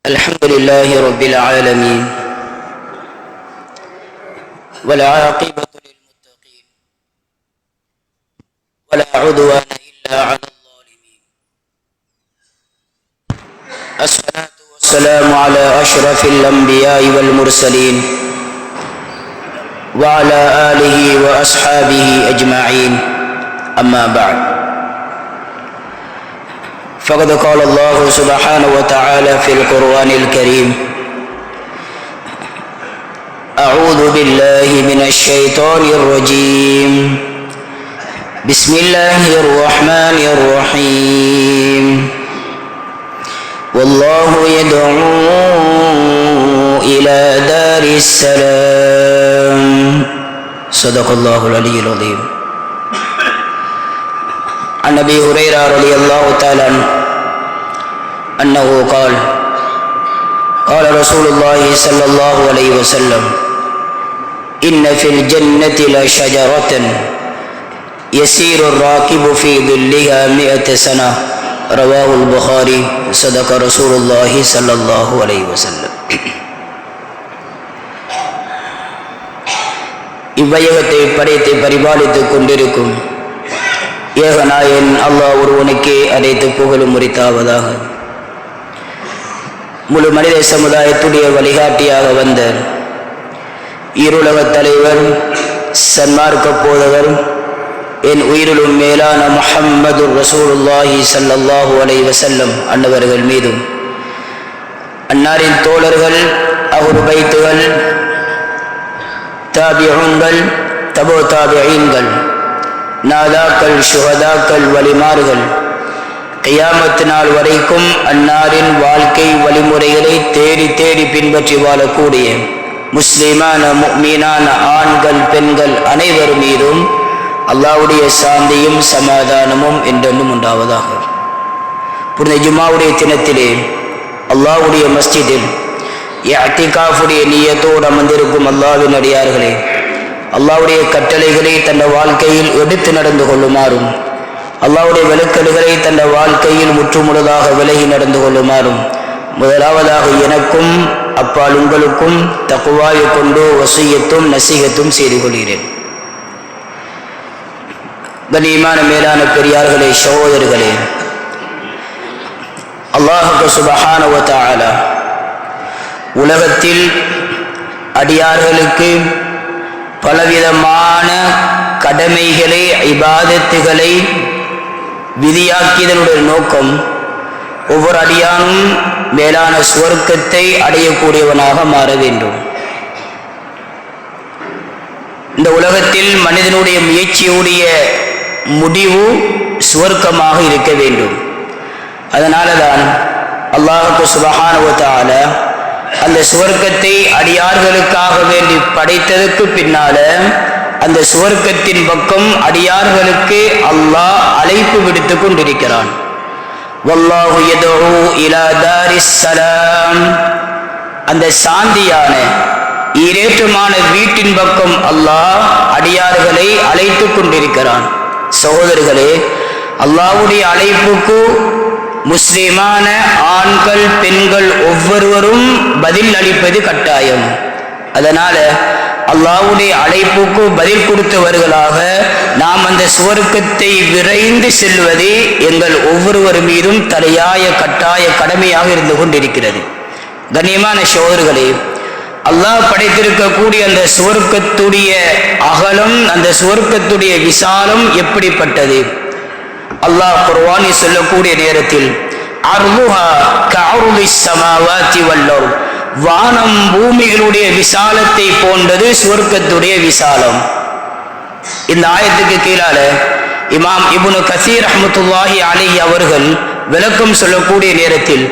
الحمد لله رب العالمين والعاقبة للمتقين ولا عدوان إلا على الظالمين. الصلاة والسلام على أشرف الأنبياء والمرسلين وعلى آله وأصحابه أجمعين. أما بعد، فقد قال الله سبحانه وتعالى في القرآن الكريم: أعوذ بالله من الشيطان الرجيم، بسم الله الرحمن الرحيم، والله يدعو إلى دار السلام. صدق الله العلي العظيم. عن أبي هريرة رضي الله تعالى عنه أنه قال: قال رسول الله صلى الله عليه وسلم: إن في الجنة لشجرة يسير الراكب في ظلها 100 سنة. رواه البخاري. صدق رسول الله صلى الله عليه وسلم. இவ்வையகத்தை படைத்து பரிபாலித்துக் கொண்டிருக்கும் ஏகநாயன் அல்லாஹ் ஒருவனுக்கே அனைத்து புகழும் உரித்தாவதாக. முழு மனித சமுதாயத்துடைய வழிகாட்டியாக வந்த இருளக தலைவர், சன்மார்க்க போதவர், என் உயிரிலும் மேலான முஹம்மது ரசூலுல்லாஹி ஸல்லல்லாஹு அலைஹி வஸல்லம் அன்னவர்கள் மீதும், அன்னாரின் தோழர்கள், அஹ்லு பைத்துகள், தாபிஊன்கள், தபோ தாபிஈன்கள், நாதாக்கள், சுஹதாக்கள், வலிமார்கள், கியாமத் நாள் வரைக்கும் அன்னாரின் வாழ்க்கை வழிமுறைகளை தேடி தேடி பின்பற்றி வாழக்கூடிய முஸ்லிமான முஃமினான ஆண்கள், பெண்கள் அனைவர் மீதும் அல்லாஹ்வுடைய சாந்தியும் சமாதானமும் என்றென்றும் உண்டாவதாக. புனித ஜும்மாவுடைய தினத்திலே அல்லாஹ்வுடைய மஸ்ஜிதில் இஅ்திகாஃபுடைய நியத்தோடு அமர்ந்திருக்கும் அல்லாஹ்வின் அடியார்களே, அல்லாஹ்வுடைய கட்டளைகளை தன் வாழ்க்கையில் எடுத்து நடந்து கொள்ளுமாறும், அல்லாஹ்வுடைய விலக்கல்களை தன் வாழ்க்கையில் முற்றுமுழுதாக விலகி நடந்து கொள்ளுமாறும் முதலாவதாக எனக்கும் அப்பால் உங்களுக்கும் தக்வாவை கொண்டு வசியத்தும் நசீகத்தும் செய்து கொள்கிறேன். கண்ணியமான மேலான பெரியார்களே, சகோதரர்களே, அல்லாஹ் சுப்ஹானஹு வ தஆலா உலகத்தில் அடியார்களுக்கு பலவிதமான கடமைகளை, இபாதத்துகளை விதியாக்கியதனுடைய நோக்கம் ஒவ்வொரு அடியானும் மேலான சுவர்க்கத்தை அடையக்கூடியவனாக மாற வேண்டும். இந்த உலகத்தில் மனிதனுடைய முயற்சியுடைய முடிவு சுவர்க்கமாக இருக்க வேண்டும். அதனால தான் அல்லாஹ் சுப்ஹானஹு வ தஆலா அந்த சுவர்க்கத்தை அடியார்களுக்காக வேண்டி படைத்ததற்கு பின்னால அந்த சுவர்க்கத்தின் பக்கம் அடியார்களுக்கு அல்லாஹ் அழைப்பு விடுத்து கொண்டிருக்கிறான். வல்லாஹு யதுஉ இலா தாரிஸ் ஸலாம். அந்த சாந்தியான ஈரேற்றமான வீட்டின் பக்கம் அல்லாஹ் அடியார்களை அழைத்து கொண்டிருக்கிறான். சகோதரர்களே, அல்லாஹ்வுடைய அழைப்புக்கு முஸ்லிமான ஆண்கள், பெண்கள் ஒவ்வொருவரும் பதில் அளிப்பது கட்டாயம். அதனால அல்லாஹ்வுடைய அழைப்புக்கு பதில் கொடுத்தவர்களாக நாம் அந்த சுவர்க்கத்தை விரைந்து செல்வது எங்கள் ஒவ்வொருவர் மீதும் தலையாய கட்டாய கடமையாக இருந்து கொண்டிருக்கிறது. கண்ணியமான சகோதரர்களே, அல்லாஹ் படைத்திருக்கக்கூடிய அந்த சுவர்க்கத்துடைய அகலம், அந்த சுவர்க்கத்துடைய விசாலம் எப்படிப்பட்டது? அல்லாஹ் குர்ஆனில் சொல்லக்கூடிய நேரத்தில் அர்துஹா கஅர்திஸ் ஸமாவாதி வல் அர்த், வானம் பூமிகளுடைய விசாலத்தை போன்றது சுவர்க்கத்துடைய விசாலம். இந்த ஆயத்துக்கு கீழால இமாம் இப்னு கஸீர் ரஹ்மத்துல்லாஹி அலைஹி அவர்கள் விளக்கம் சொல்லக்கூடிய நேரத்தில்,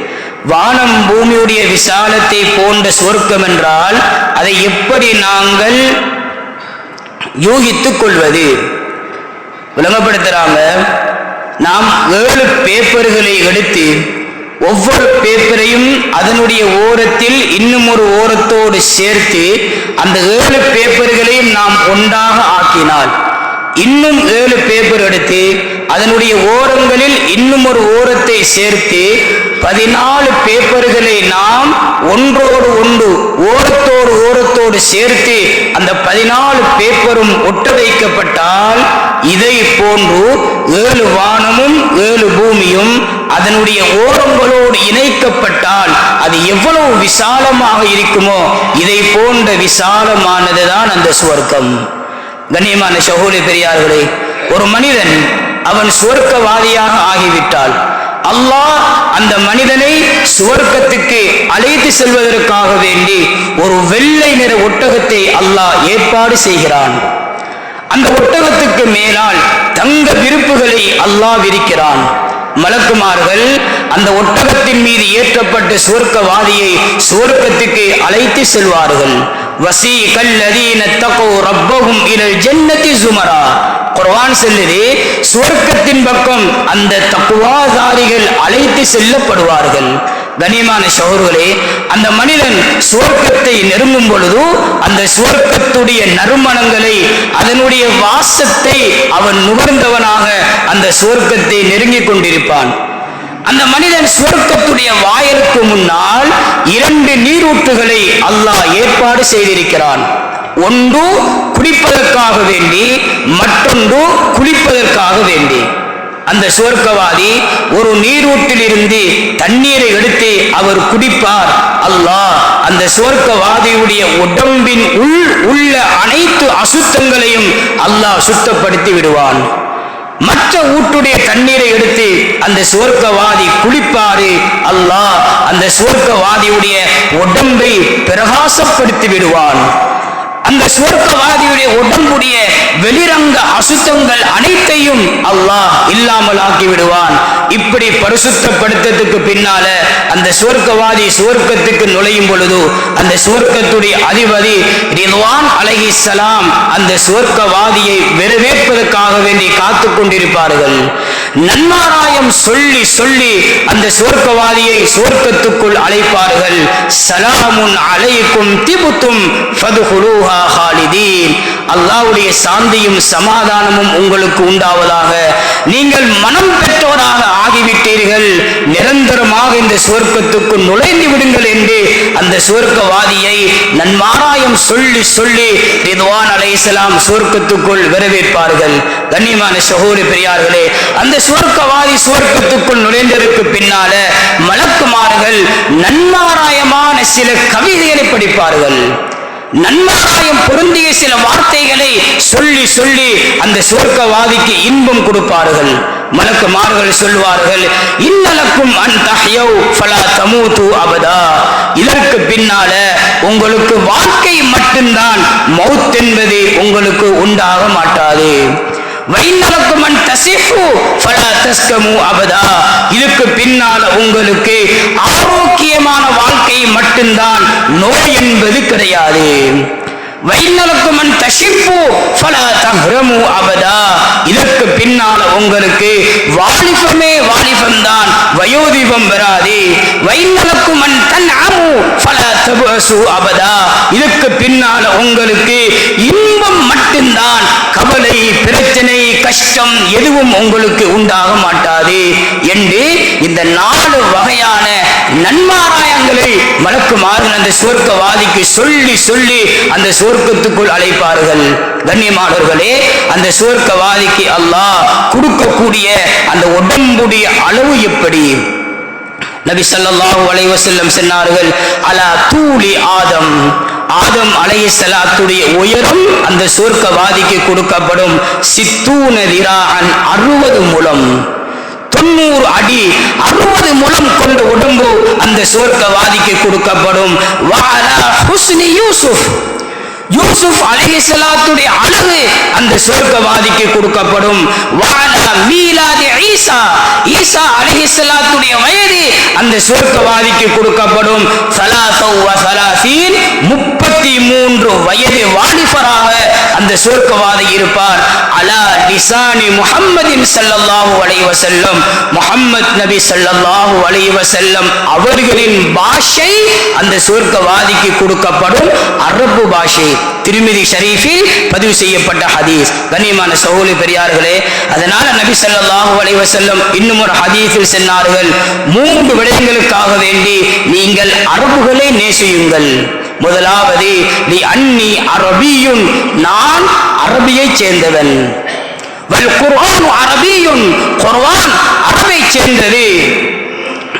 வானம் பூமியுடைய விசாலத்தை போன்ற சுவர்க்கம் என்றால் அதை எப்படி நாங்கள் யூகித்துக் கொள்வது? விளங்கப்படுத்துறாங்க. நாம் 7 பேப்பர்களை எடுத்து ஒவ்வொரு பேப்பரையும் அதனுடைய ஓரத்தில் இன்னும் ஒரு ஓரத்தோடு சேர்த்து அந்த 7 பேப்பர்களையும் நாம் ஒன்றாக ஆக்கினால் இன்னும் 7 பேப்பர் எடுத்து அதனுடைய ஓரங்களில் இன்னும் ஒரு ஓரத்தை சேர்த்து 14 பேப்பர்களை நாம் ஒன்றோடு ஒன்று ஓரத்தோடு சேர்த்து அந்த 14 பேப்பரும் ஒட்ட வைக்கப்பட்டால் இதை போன்று 7 வானமும் 7 பூமியும் அதனுடைய ஓரங்களோடு இணைக்கப்பட்டால் அது எவ்வளவு விசாலமாக இருக்குமோ இதை போன்ற விசாலமானதுதான் அந்த சுவர்க்கம். கண்ணியமான சகோதர பெரியார்களே, ஒரு மனிதன் அவன் சுவர்க்கவாதியாக ஆகிவிட்டால் அல்லாஹ் அந்த மனிதனை சுவர்க்கத்துக்கு அழைத்து செல்வதற்காக வேண்டி ஒரு வெள்ளை நிற ஒட்டகத்தை அல்லாஹ் ஏற்பாடு செய்கிறான். அந்த ஒட்டகத்துக்கு மேலால் தங்க விருப்புகளை அல்லாஹ் விரிக்கிறான். மலக்குமார்கள் அந்த ஒட்டகத்தின் மீது ஏற்றப்பட்ட சுவர்க்கவாதியை சுவர்க்கத்துக்கு அழைத்து செல்வார்கள். வஸீகல் லதீன தகூ ரப்பஹும் இலல் ஜன்னதி ஸுமரா. குர்ஆன் சொல்லுது, சுவர்க்கத்தின் பக்கம் அந்த தக்வாதாரிகள் அழைத்து செல்லப்படுவார்கள். கண்ணியமான சகோதரர்களே, அந்த மனிதன் சுவர்க்கத்தை நெருங்கும் பொழுது அந்த சுவர்க்கத்துடைய நறுமணங்களை அதனுடைய வாசத்தை அவன் நுகர்ந்தவனாக அந்த சுவர்க்கத்தை நெருங்கிக் கொண்டிருப்பான். அந்த மனிதன் சுவர்க்கத்துடைய வாயிலுக்கு முன்னால் 2 நீரூற்றுகளை அல்லாஹ் ஏற்பாடு செய்திருக்கிறான். ஒன்று குடிப்பதற்காக வேண்டி, மற்றொன்று குளிப்பதற்காக வேண்டி. அந்த சுவர்க்கவாதி ஒரு நீரூற்றில் இருந்து தண்ணீரை எடுத்து அவர் குடிப்பார். அல்லாஹ் அந்த சுவர்க்கவாதியுடைய உடம்பின் உள்ள அனைத்து அசுத்தங்களையும் அல்லாஹ் சுத்தப்படுத்தி விடுவான். மற்ற ஊற்றுடைய தண்ணீரை எடுத்து அந்த சுவர்க்கவாதி குளிப்பாரு. அல்லாஹ் அந்த சுவர்க்கவாதியுடைய உடம்பை பிரகாசப்படுத்தி விடுவான். அந்த சுவர்க்கவாதியுடைய உடம்புடைய வெளிரங்க அசுத்தங்கள் அனைத்தையும் அல்லாஹ் இல்லாமல் ஆக்கி விடுவான். இப்படி பரிசுத்தப்படுத்தத்துக்கு பின்னால அந்த சுவர்க்கவாதி சுவர்க்கத்துக்கு நுழையும் பொழுது அந்த சுவர்க்கத்துடைய அதிபதி ரிதுவான் அலைஹிஸ்ஸலாம் அந்த சுவர்க்கவாதியை வரவேற்பதற்காக வேண்டி காத்து கொண்டிருப்பார்கள். நன்மாராயம் சொல்லி சொல்லி அந்த சுவர்க்கவாதியை சுவர்க்கத்துக்குள் அழைப்பார்கள். சலாமுன் அலைக்கும் திபுத்தும் ஃபதுஹுலூஹா ஹாலிதீன். அல்லாஹ்வுடைய சாந்தியும் சமாதானமும் உங்களுக்கு உண்டாவதாக. நீங்கள் மனம் பெற்றோராக ஆகிவிட்டீர்கள், நிரந்தரமாக இந்த சுவர்க்கத்துக்கு நுழைந்து விடுங்கள் என்று அந்த சுவர்க்கவாதியை நன்மாராயம் சொல்லி சொல்லி ரிதுவான் அலைஹிஸ்ஸலாம் சுவர்க்கத்துக்குள் வரவேற்பார்கள். கண்ணியமான சகோதர பெரியார்களே, அந்த சுவர்க்கவாதி சுவர்க்கத்துக்குள் நுழைந்ததற்கு பின்னால மலக்குமார்கள் நன்மாராயமான சில கவிதைகளை படிப்பார்கள். நன்மாராயம் பொருந்திய சில வார்த்தைகளை சொல்லி சொல்லி அந்த சுவர்க்கவாதிக்கு இன்பம் கொடுப்பார்கள். மலக்குமார்கள் சொல்வார்கள், இன்னலக்கும் அன் தஹ்யௌ ஃபலா தமூது அபதா. இதற்கு பின்னால உங்களுக்கு வாழ்க்கை மட்டும்தான், மௌத் என்பது உங்களுக்கு உண்டாக மாட்டாது. வைன்னலக்கும் அன் தஸிஃபு ஃபலா தஸ்கமு அபதா. இதுக்கு பின்னால உங்களுக்கு ஆரோக்கியமான வாழ்க்கை மட்டும்தான், நோய் என்பது கிடையாது. வைன்னலக்கும் அன் தஷிஃபு ஃபலா தஹ்ரமு அபதா. இதற்கு பின்னால உங்களுக்கு வாலிபமே வாலிபம்தான், வயோதிபம் வராது. வைன்னலக்கும் அன் தன்அமு ஃபலா தபஸு அபதா. இதுக்கு பின்னால உங்களுக்கு இன்பம் மட்டும்தான், கவலை பிரச்சனை கஷ்டம் எதுவும் உங்களுக்கு உண்டாக மாட்டாது என்று இந்த 4 வகையான நன்மாராயங்களை மலக்குமார்கள் அந்த சுவர்க்கவாதிக்கு சொல்லி சொல்லி அந்த சுவர்க்கத்துக்குள் அழைப்பார்கள். கண்ணியமானவர்களே, அந்த சுவர்க்கவாதிக்கு அல்லாஹ் கொடுக்கக்கூடிய அந்த உடம்புடைய அளவு எப்படி? நபி ஸல்லல்லாஹு அலைஹி வஸல்லம் சொன்னார்கள், அலா தூலி ஆதம். ஆதம் அலைஹிஸ்ஸலாத்துடைய உயரம் அந்த சுவர்க்கவாதிக்கு கொடுக்கப்படும். 60 திராஅன் 60 முழம், 90 அடி 60 முழம் கொண்ட உடம்பு அந்த சுவர்க்கவாதிக்கு கொடுக்கப்படும். வஅலா ஹுஸ்னி யூசுப். யூசுப் அலைஹிஸ்ஸலாத்துடைய அழகு அந்த சுவர்க்கவாதிக்கு கொடுக்கப்படும். வஅலா மீலாதி ஈசா, ஈசா அலைஹிஸ்ஸலாத்துடைய வயது அந்த சொர்க்கவாதிக்கு கொடுக்கப்படும். 33 வயது வாலிபராக அந்த சொர்க்கவாதி இருப்பார். அலா லிசானி முஹம்மதின் ஸல்லல்லாஹு அலைஹி வஸல்லம், முஹம்மத் நபி ஸல்லல்லாஹு அலைஹி வஸல்லம் அவர்களின் பாஷை அந்த சொர்க்கவாதிக்கு கொடுக்கப்படும் அரபு பாஷை. திருமிதி ஷரீஃபில் பதிவு செய்யப்பட்ட ஹதீஸ். கண்ணியமான சகோதரி பெரியார்களே, அதனால நபி ஸல்லல்லாஹு அலைஹி வஸல்லம் இன்னும் ஒரு ஹதீஸில் சொன்னார்கள், 3 விடயங்களுக்காக வேண்டி நீங்கள் அரபுகளை நேசியுங்கள். முதலாவது, லி அன்னி அரபியுன், நான் அரபியை சேர்ந்தவன். வல் குர்ஆன் அரபியுன், குர்ஆன் அரபை சேர்ந்தது.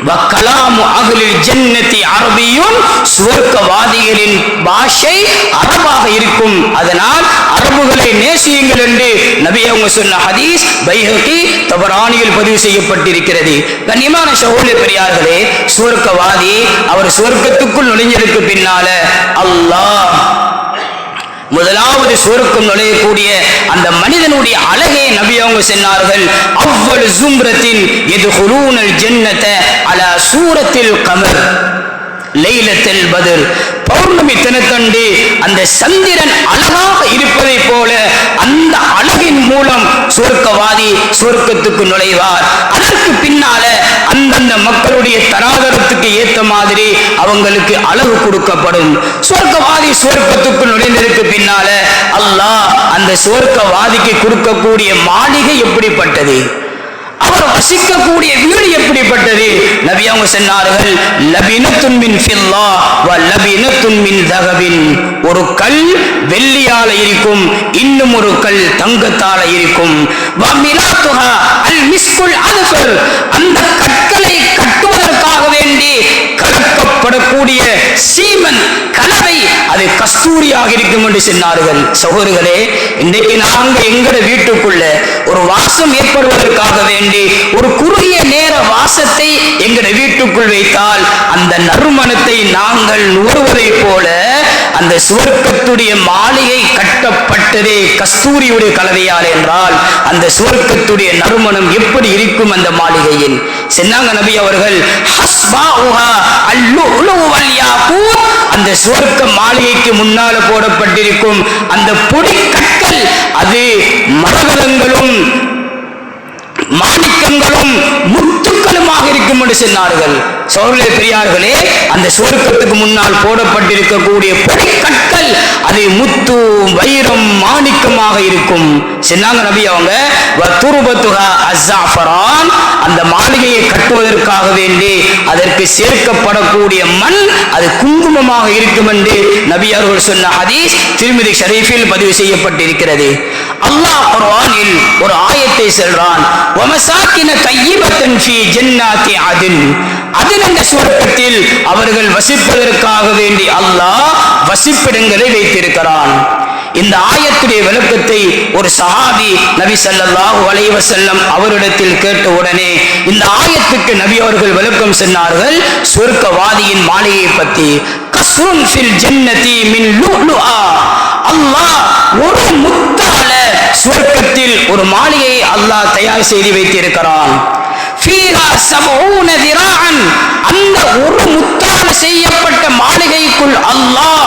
வக்கலாமு அஹ்லில் ஜன்னதி அரபியுன், சுவர்க்கவாதிகளின் பாஷை அரபாக இருக்கும். அதனால் அரபுகளை நேசியுங்கள் என்று நபி அவங்க சொன்ன ஹதீஸ் பைஹகி தபரானியில் பதிவு செய்யப்பட்டிருக்கிறது. கண்ணியமான சகோதர பெரியார்களே, சுவர்க்கவாதி அவர் சுவர்க்கத்துக்குள் நுழைஞ்சதுக்கு பின்னால அல்லாஹ் முதலாவது சுவர்க்கம் நுழையக்கூடிய அந்த மனிதனுடைய அழகை நபி அவங்க சொன்னார்கள், அவ்வளு ஜும்ரத்தின் யதுகுலூனல் ஜன்னத அலா சூரத்தில் கமர் லைலத்துல் பத்ர், பௌர்ணமி தினத்தன்று அந்த சந்திரன் அழகாக இருப்பதை போல அந்த அழகின் மூலம் சுவர்க்கவாதி சுவர்க்கத்துக்கு நுழைவார். அதற்கு பின்னால அந்தந்த மக்களுடைய தராதரத்துக்கு ஏற்ற மாதிரி அவங்களுக்கு அழகு கொடுக்கப்படும். சுவர்க்கவாதி சுவர்க்கத்துக்கு நுழைந்ததற்கு பின்னால அல்லாஹ் அந்த சுவர்க்கவாதிக்கு கொடுக்கக்கூடிய மாளிகை எப்படிப்பட்டது, அவர் வசிக்கக்கூடிய வீடு எப்படிப்பட்டது? நபி அவங்க சொன்னார்கள், லபினத்துன் மின் ஃபில்லா வ லபினத்துன் மின் தஹபின், ஒரு கல் வெள்ளியால இருக்கும், இன்னும் ஒரு கல் தங்கத்தால இருக்கும். வ மிலாத்துஹா அல் மிஸ்குல் அஸ்ஃபர், அந்த கற்களை கட்டுவதற்காக வேண்டி கலக்கப்படக்கூடிய சீமன் கலவை அது கஸ்தூரியாக இருக்கும் என்று சொன்னார்கள். சகோதரர்களே, இன்றைக்கு நாங்கள் எங்கட வீட்டுக்குள்ள ஒரு வாசம் ஏற்படுவதற்காக வேண்டி ஒரு குறுகிய நேர வாசத்தை எங்கட வீட்டுக்குள் வைத்தால் அந்த நறுமணத்தை நாங்கள் நுகர்வதை போல அந்த சுவர்க்கத்துடைய மாளிகை கட்டப்பட்டதே கஸ்தூரியுடைய கலவையால் என்றால் அந்த சுவர்க்கத்துடைய நறுமணம் எப்படி இருக்கும் அந்த மாளிகையில்? சொன்னாங்க நபி அவர்கள், ஹஸ்பாஉஹா அல்லுலு வல் யாகூத், அந்த சுவர்க்க மாளிகைக்கு முன்னால போடப்பட்டிருக்கும் அந்த பொடி கற்கள் அது மரகதங்களும் மாணிக்கங்களும் முத்துக்களுமாக இருக்கும் என்று சொன்னார்கள். சகோதரர்களே பெரியார்களே, அந்த சுவர்க்கத்துக்கு முன்னால் போடப்பட்டிருக்கக்கூடிய பொடிக்கற்கள் அது முத்து வைரம் மாணிக்கமாக இருக்கும் சொன்னாங்க நபி அவங்க. வதுருபத்துஹா அஸ்ஸாஃபரான், அந்த மாளிகையை கட்டுவதற்காக வேண்டி அதற்கு சேர்க்கப்படக்கூடிய மண் அது குங்குமமாக இருக்கும் என்று நபி அவர்கள் சொன்ன ஹதீஸ் திருமிதி ஷரீஃபில் பதிவு செய்யப்பட்டிருக்கிறது. அல்லாஹ் குர்ஆனில் ஒரு ஆயத்தை சொல்றான், வமசாக்கின தையிபத்தன் ஃபீ ஜன்னாத்தி அத்ன், அதில் அந்த சுவர்க்கத்தில் அவர்கள் வசிப்பதற்காக வேண்டி அல்லாஹ் வசிப்பிடங்களை வைத்திருக்கிறான். இந்த ஆயத்துடைய விளக்கத்தை ஒரு சஹாபி நபி ஸல்லல்லாஹு அலைஹி வஸல்லம் அவரிடத்தில் கேட்ட உடனே இந்த ஆயத்துக்கு நபி அவர்கள் விளக்கம் சொன்னார்கள். சுவர்க்கவாதியின் மாளிகையை பற்றி, கஸ்ருன் ஃபில் ஜன்னதி மின் லுஅலுஆ, அல்லாஹ் ஒரு முத்தால சுவர்க்கத்தில் ஒரு மாளிகையை அல்லாஹ் தயார் செய்து வைத்திருக்கிறான். ஃபீஹா 70 திராஅன், அந்த ஒரு முத்தால் செய்யப்பட்ட மாளிகைக்குள் அல்லாஹ்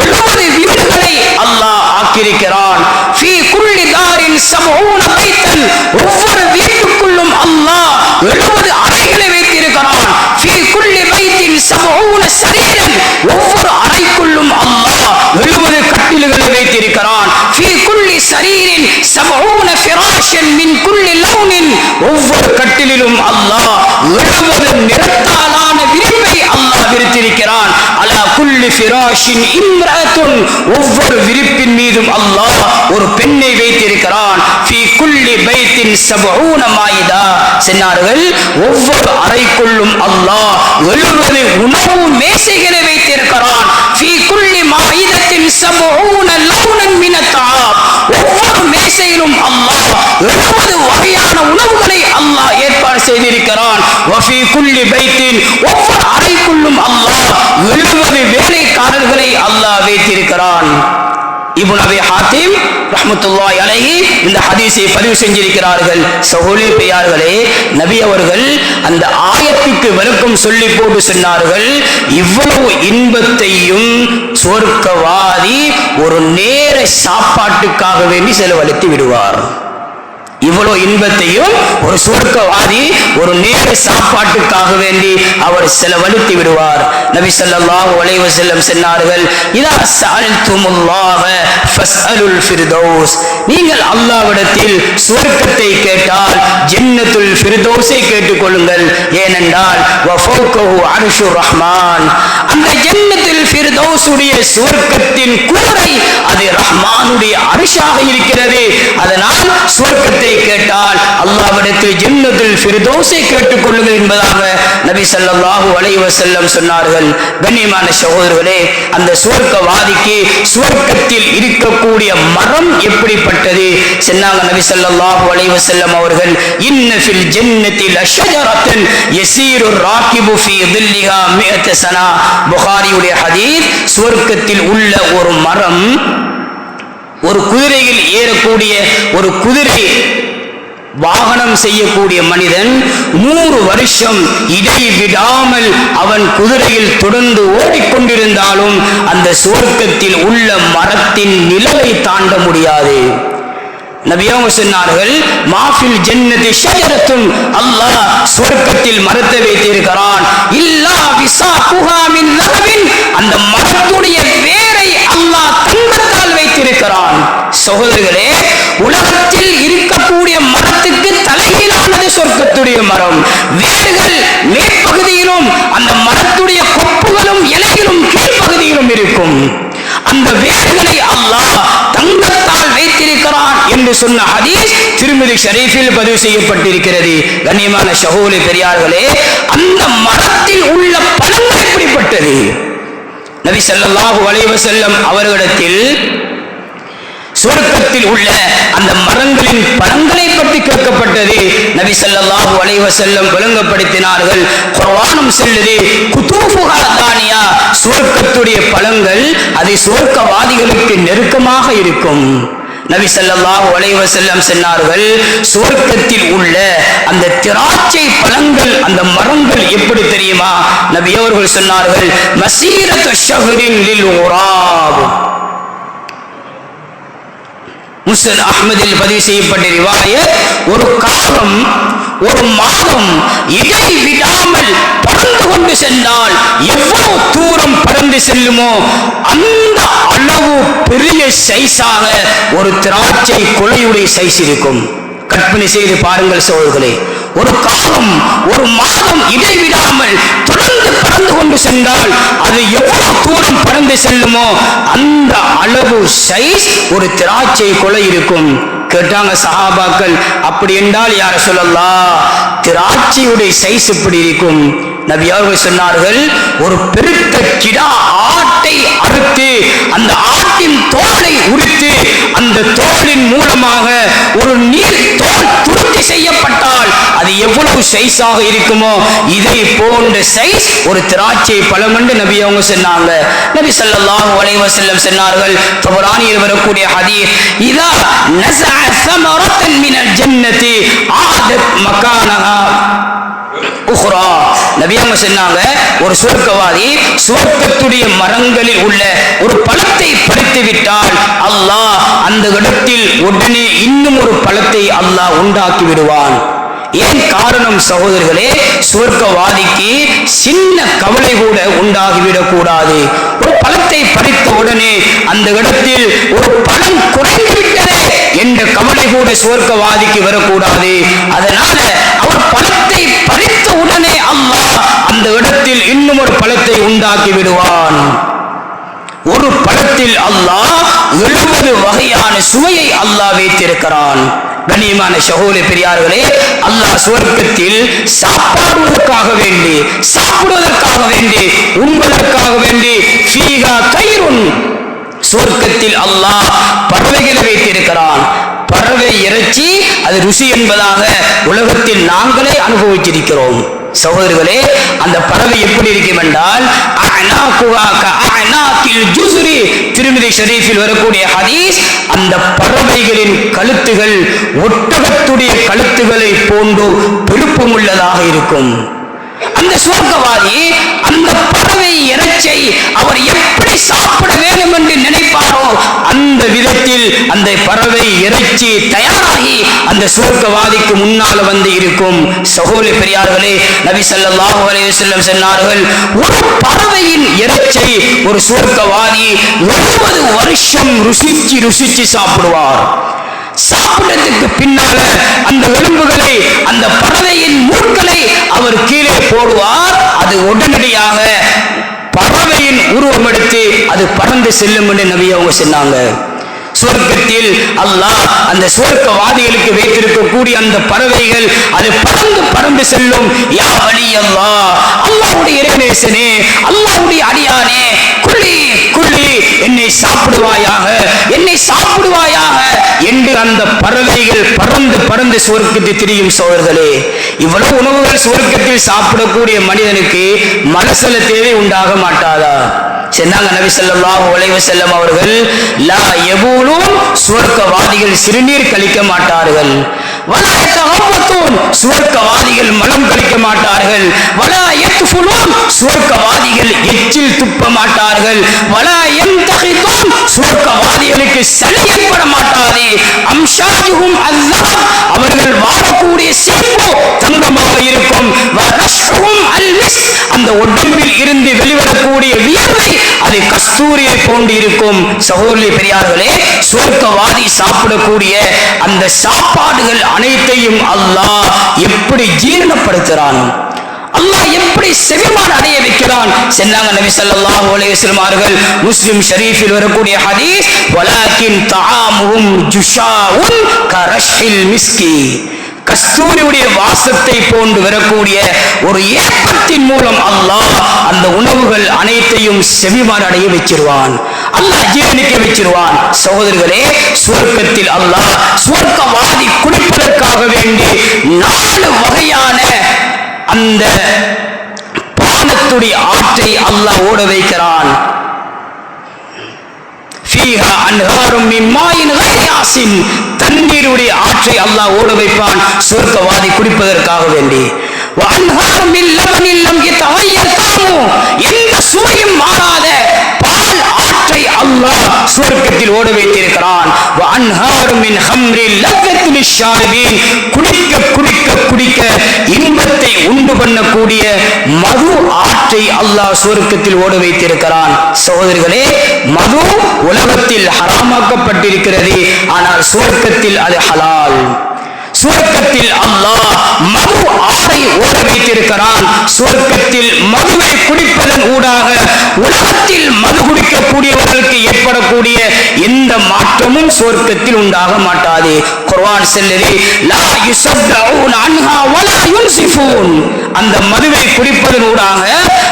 70 வீடுகளை அல்லாஹ் ஆக்கியிருக்கிறான். ஃபீ குல்லி தாரின் 70 பைத்தன், ஒவ்வொரு வீட்டுக்குள்ளும் அல்லாஹ் 70 அறைகளை வைத்திருக்கிறான். ஃபீ குல்லி பைத்தின் 70 சரீரன், ஒவ்வொரு அறைக்குள்ளும் அல்லாஹ் 70 கட்டில்களை வைத்திருக்கிறான். ஃபீ குல்லி சரீரின் 70 ஃபிராஷன் மின் குல்லி லௌனின், ஒவ்வொரு கட்டிலும் அல்லாஹ் 70 நிறத்தாலான விரிப்பை அல்லாஹ் விரித்திருக்கிறான். அலா குல்லி ஃபிராஷின் இம்ரஅத்துன், ஒவ்வொரு விரிப்பின் மீதும் அல்லாஹ் ஒரு பெண்ணை வைத்திருக்கிறான். ஃபீ குல்லி பைத்தின் 70 மாயிதா, சொன்னார்கள் ஒவ்வொரு அறைக்குள்ளும் அல்லாஹ் 70 உணவு மேசைகளை வைத்திருக்கிறான். ஃபீ குல்லி மாயிதத்தின் 70 லௌனன் மின தஆப், ஒவ்வொரு மேசையிலும் அல்லாஹ் 70 வகையான உணவுகளை அல்லாஹ் ஏற்பாடு செய்திருக்கிறான். வஃபீ குல்லி பைத்தின், ஒவ்வொரு அறைக்குள்ளும் அல்லாஹ் 70 வேலைக்காரர்களை அல்லாஹ் வைத்திருக்கிறான். இப்னு அபி ஹாத்திம் ரஹ்மத்துல்லாஹி அலைஹி இந்த ஹதீஸை பதிவு செஞ்சிருக்கிறார்கள். சகோதரி பெரியார்களே, நபி அவர்கள் அந்த ஆயத்துக்கு விளக்கம் சொல்லி போட்டு சொன்னார்கள், இவ்வளவு இன்பத்தையும் சொர்க்கவாதி ஒரு நேர சாப்பாட்டுக்காக வேண்டி செலவழித்து விடுவார். இவ்வளவு இன்பத்தையும் ஒரு சொர்க்கவாதி ஒரு நேர சாப்பாட்டுக்காக வேண்டி அவர் செலவழித்து விடுவார். நபி ஸல்லல்லாஹு அலைஹி வஸல்லம் சொன்னார்கள், இதா ஸஅல்துமுல்லாஹ ஃபஸ்அலுல் ஃபிர்தௌஸ், நீங்கள் அல்லாஹ்விடத்தில் சொர்க்கத்தை கேட்டால் ஜன்னத்துல் ஃபிர்தௌஸை கேட்டுக்கொள்ளுங்கள். ஏனென்றால் வஃபௌகஹு அர்ஷுர் ரஹ்மான், அந்த ஜன்னத்துல் ஃபிர்தௌஸுடைய சொர்க்கத்தின் கூரை அது ரஹ்மானுடைய அர்ஷாக இருக்கிறது. அதனால் சொர்க்கத்தை கேட்டால் அல்லாஹ்விடத்தில் ஜன்னத்துல் ஃபிர்தௌஸை கேட்டுக்கொள்ளுங்கள் என்பதாக நபி ஸல்லல்லாஹு அலைஹி வஸல்லம் சொன்னார்கள். கண்ணியமான சகோதரர்களே, அந்த சொர்க்கவாதிக்கு சொர்க்கத்தில் இருக்கக்கூடிய மரம் எப்படிப்பட்டது சொன்னாங்க நபி ஸல்லல்லாஹு அலைஹி வஸல்லம் அவர்கள், இன்ன ஃபில் ஜன்னதி லஷஜரத்தன் யஸீரு ராகிபு ஃபீ தில்லிஹா மிஅத ஸனா. புகாரியுடைய ஹதீஸ். சொர்க்கத்தில் உள்ள ஒரு மரம், ஒரு குதிரையில் ஏறக்கூடிய ஒரு குதிரை வாகனம் செய்யக்கூடிய மனிதன் 100 வருஷம் இடைவிடாமல் அவன் குதிரையில் தொடர்ந்து ஓடிக்கொண்டிருந்தாலும் அந்த சொர்க்கத்தில் உள்ள மரத்தின் நிழலை தாண்ட முடியாது. நபி அவங்க சொன்னார்கள், மாஃபில் ஜன்னதி ஷஜரத்துன், அல்லாஹ் சொர்க்கத்தில் மரத்தை வைத்திருக்கிறான், இல்லா விசாகுஹா மின் லஹபின், அந்த மரத்துடைய வேரை அல்லாஹ் தங்கத்தால் வைத்திருக்கிறான். சகோதரர்களே, உலகத்தில் இருக்கக்கூடிய மரத்துக்கு தலையிலானது சொர்க்கத்துடைய மரம். வேர்கள் மேற்பகுதியிலும் அந்த மரத்துடைய கொப்புகளும் இலைகளும் கீழ்ப்பகுதியிலும் இருக்கும். அந்த வேர்களை அல்லாஹ் தங்கத்தால் வைத்திருக்கிறான் என்று சொன்ன ஹதீஸ் திருமிதி ஷரீஃபில் பதிவு செய்யப்பட்டிருக்கிறது. கண்ணியமான சகோதரி பெரியார்களே, அந்த மரத்தில் உள்ள பழங்கள் எப்படிப்பட்டது? நபி ஸல்லல்லாஹு அலைஹி வஸல்லம் அவர்களிடத்தில் சொர்க்கத்தில் உள்ள அந்த மரங்களின் பழங்களை பற்றி கேட்கப்பட்டது. நபி ஸல்லல்லாஹு அலைஹி வஸல்லம் விளங்கப்படுத்தினார்கள், குர்ஆனும் சொல்லுது, குதூஃபுஹா தானியா, சொர்க்கத்துடைய பழங்கள் அது சொர்க்கவாதிகளுக்கு நெருக்கமாக இருக்கும். நபி ஸல்லல்லாஹு அலைஹி வஸல்லம் சொன்னார்கள், சொர்க்கத்தில் உள்ள அந்த திராட்சை பழங்கள் அந்த மரங்கள் எப்படி தெரியுமா? நபி அவர்கள் சொன்னார்கள், மசீரத்து ஷஹ்ரின் லில் உராப். முஸ்னத் அஹ்மதில் பதிவு செய்யப்பட்ட ரிவாயத், ஒரு காலம் ஒரு மாதம் இடைவிடாமல் பறந்து கொண்டு சென்றால் எவ்வளவு தூரம் பறந்து செல்லுமோ அந்த அளவு பெரிய சைஸாக ஒரு திராட்சை கொலையுடைய சைஸ் இருக்கும். கற்பனை செய்து பாருங்கள் சோழர்களே, ஒரு காலம் ஒரு மாதம் இடைவிடாமல் தொடர்ந்து பறந்து கொண்டு சென்றால் அது எவ்வளவு தூரம் பறந்து செல்லுமோ அந்த அளவு சைஸ் ஒரு திராட்சை கொலை இருக்கும். கேட்டாங்க சஹாபாக்கள், அப்படி என்றால் யார சொல்லலாம், திராட்சையுடைய சைஸ் எப்படி இருக்கும்? நபி அவர்கள் சொன்னார்கள், ஒரு பெருத்த கிடா ஆட்டை அறுத்து அந்த ஆட்டின் தோலை உரித்து அந்த தோலின் மூலமாக ஒரு நீர் தோல் துருத்தி செய்யப்பட்டால் அது எவ்வளவு சைஸாக இருக்குமோ இதை போன்ற சைஸ் ஒரு திராட்சை பழம் என்று நபி அவங்க சொன்னாங்க. நபி ஸல்லல்லாஹு அலைஹி வஸல்லம் சொன்னார்கள், தபரானியில் வரக்கூடிய ஹதீஸ், இதா நஸஅ ஸமரத்தன் மினல் ஜன்னதி ஆதத் மகானஹா உஹ்ரா. நபி அவங்க சொன்னாங்க, ஒரு சொர்க்கவாதி சொர்க்கத்துடைய மரங்களில் உள்ள ஒரு பழத்தை பறித்து விட்டால் அல்லாஹ் அந்த இடத்தில் உடனே இன்னும் ஒரு பழத்தை அல்லாஹ் உண்டாக்கி விடுவான். ஏன் காரணம் சகோதரர்களே, சொர்க்கவாதிக்கு சின்ன கவலை கூட உண்டாகிவிடக் கூடாது. ஒரு பழத்தை பறித்த உடனே அந்த இடத்தில் ஒரு பழம் குறைந்துவிட்டதே என்ற கவலை கூட சொர்க்கவாதிக்கு வரக்கூடாது. அதனால அவர் பழத்தை பறித்த உடனே அல்லாஹ் அந்த இடத்தில் இன்னும் ஒரு பழத்தை உண்டாக்கி விடுவான். ஒரு பழத்தில் அல்லாஹ் 70 வகையான சுவையை அல்லாஹ் வைத்திருக்கிறான். கண்ணியமான சகோதர பெரியார்களே, அல்லாஹ் சொர்க்கத்தில் சாப்பிடுவதற்காக வேண்டி உண்பதற்காக வேண்டி ஃபீஹா தைருன், சொர்க்கத்தில் அல்லாஹ் பறவைகளை வைத்திருக்கிறான். பறவை இறைச்சி அது ருசி என்பதாக உலகத்தில் நாங்களே அனுபவிச்சிருக்கிறோம். சகோதரர்களே, அந்த பறவை எப்படி இருக்கும் என்றால் திருமிதி ஷரீஃபில் வரக்கூடிய ஹதீஸ், அந்த பறவைகளின் கழுத்துகள் ஒட்டகத்துடைய கழுத்துகளை போன்று பெருப்பம் உள்ளதாக இருக்கும். அந்த சுவர்க்கவாதி அந்த பறவை இறைச்சை அவர் எப்படி சாப்பிட வேண்டும் என்று நினைப்பாரோ அந்த விதத்தில் அந்த பறவை இறைச்சி தயாராகி அந்த சுவர்க்கவாதிக்கு முன்னால் வந்து இருக்கும். சகோதர பெரியார்களே, நபி ஸல்லல்லாஹு அலைஹி வஸல்லம் சொன்னார்கள், ஒரு பறவையின் இறைச்சை ஒரு சுவர்க்கவாதி 70 வருஷம் ருசிச்சு சாப்பிடுவார். சாப்பிட்டதுக்கு பின்னால அந்த எலும்புகளை, அந்த பறவையின் மூக்களை அவர் கீழே போடுவார். அது உடனடியாக பறவையின் உருவம் எடுத்து அது பறந்து செல்லும் என்று நபி அவங்க சொன்னாங்க. சுவர்க்கத்தில் அல்லாஹ் அந்த சுவர்க்கவாதிகளுக்கு வைத்திருக்கக்கூடிய அந்த பறவைகள் அது பறந்து செல்லும். யா வலி அல்லாஹ், அல்லாஹ்வுடைய இறைநேசனே, அல்லாஹ்வுடைய அடியானே, குள்ளி குள்ளி என்னை சாப்பிடுவாயாக, என்னை சாப்பிடுவாயாக என்று அந்த பறவைகள் பறந்து சுவர்க்கத்தில் திரியும். சோழர்களே, இவ்வளவு உணவுகள் சுவர்க்கத்தில் சாப்பிடக்கூடிய மனிதனுக்கு மலசல தேவை உண்டாக மாட்டாதா? சொன்னாங்க நபி ஸல்லல்லாஹு அலைஹி வஸல்லம் அவர்கள், லா யபூலூன், சுவர்க்கவாதிகள் சிறுநீர் கழிக்க மாட்டார்கள். வலா யதகம்மத்தூன், சுவர்க்கவாதிகள் மலம் கழிக்க மாட்டார்கள். வலா யத்ஃபுலூன், சுவர்க்கவாதிகள் எச்சில் துப்ப மாட்டார்கள். வலா யம்தஹிதூன், சுவர்க்கவாதிகளுக்கு சளி ஏற்பட மாட்டாது. அம்ஷாஜுஹும் அல்லாஹ், அவர்கள் வாழக்கூடிய சிறப்பு தங்கமாக இருக்கும். வரஷ்ஹும் அல்மிஸ், அந்த உடம்பில் இருந்து வெளிவரக்கூடிய வியர்வை அது கஸ்தூரியை போன்று இருக்கும். சகோதரி பெரியார்களே, சுவர்க்கவாதி சாப்பிடக்கூடிய அந்த சாப்பாடுகள் அனைத்தையும் அல்லாஹ் எப்படி ஜீரணப்படுத்துகிறான், அல்லாஹ் எப்படி செவிமான அடைய வைக்கிறான். சொன்னாங்க நபி ஸல்லல்லாஹு அலைஹி வஸல்லம் அவர்கள், முஸ்லிம் ஷரீஃபில் வரக்கூடிய ஹதீஸ், வலாக்கின் தஆமுஹும் ஜுஷாஉன் கரஷ்ஹில் மிஸ்கி, கஸ்தூரியுடைய வாசத்தை போன்று வரக்கூடிய ஒரு ஏற்பத்தின் மூலம் அல்லாஹ் அந்த உணவுகள் அனைத்தையும் செவிமான அடைய வச்சிருவான், அல்லாஹ் ஜீரணிக்க வச்சிருவான். சகோதரர்களே, சுவர்க்கத்தில் அல்லாஹ் சுவர்க்கவாதி குடிப்பதற்காக வேண்டி 4 வகையான அந்த பானத்துடைய ஆற்றை அல்லாஹ் ஓட வைக்கிறான். ஃபீஹா அன்ஹாரும் மின் மாயின் கைரி ஆசின், தண்ணீருடைய ஆற்றை அல்லாஹ் ஓட வைப்பான் சுவர்க்கவாதி குடிப்பதற்காக வேண்டி. வ அன்ஹாரும் மின் லபனின் லம் யதகய்யர் தஅமு, எந்த சுவையும் மாறாத பால் ஆற்றை அல்லாஹ் சுவர்க்கத்தில் ஓட வைத்திருக்கிறான். வ அன்ஹாரும் மின் ஹம்ரில் லذّத்துல் லிஷாரிபீன், குடிக்க குடிக்க குடிக்க இன்பத்தை உண்டு பண்ணக்கூடிய மது ஆற்றை அல்லாஹ் சுவர்க்கத்தில் ஓட வைத்திருக்கிறான். சகோதரர்களே, மது உலகத்தில் ஹராமாக்கப்பட்டிருக்கிறது, ஆனால் சுவர்க்கத்தில் அது ஹலால். சுவர்க்கத்தில் அல்லாஹ் மது ஆறை ஓட வைத்திருக்கிறான். சுவர்க்கத்தில் மதுவை குடிப்பதன் ஊடாக உலகத்தில் மது குடிக்கக்கூடியவர்களுக்கு ஏற்படக்கூடிய எந்த மாற்றமும் சுவர்க்கத்தில் உண்டாக மாட்டாது. குர்ஆன் சொல்லுது, லா யுஸத்தஊன அன்ஹா வலா யுன்சிஃபூன், அந்த மதுவை குடிப்பதன் ஊடாக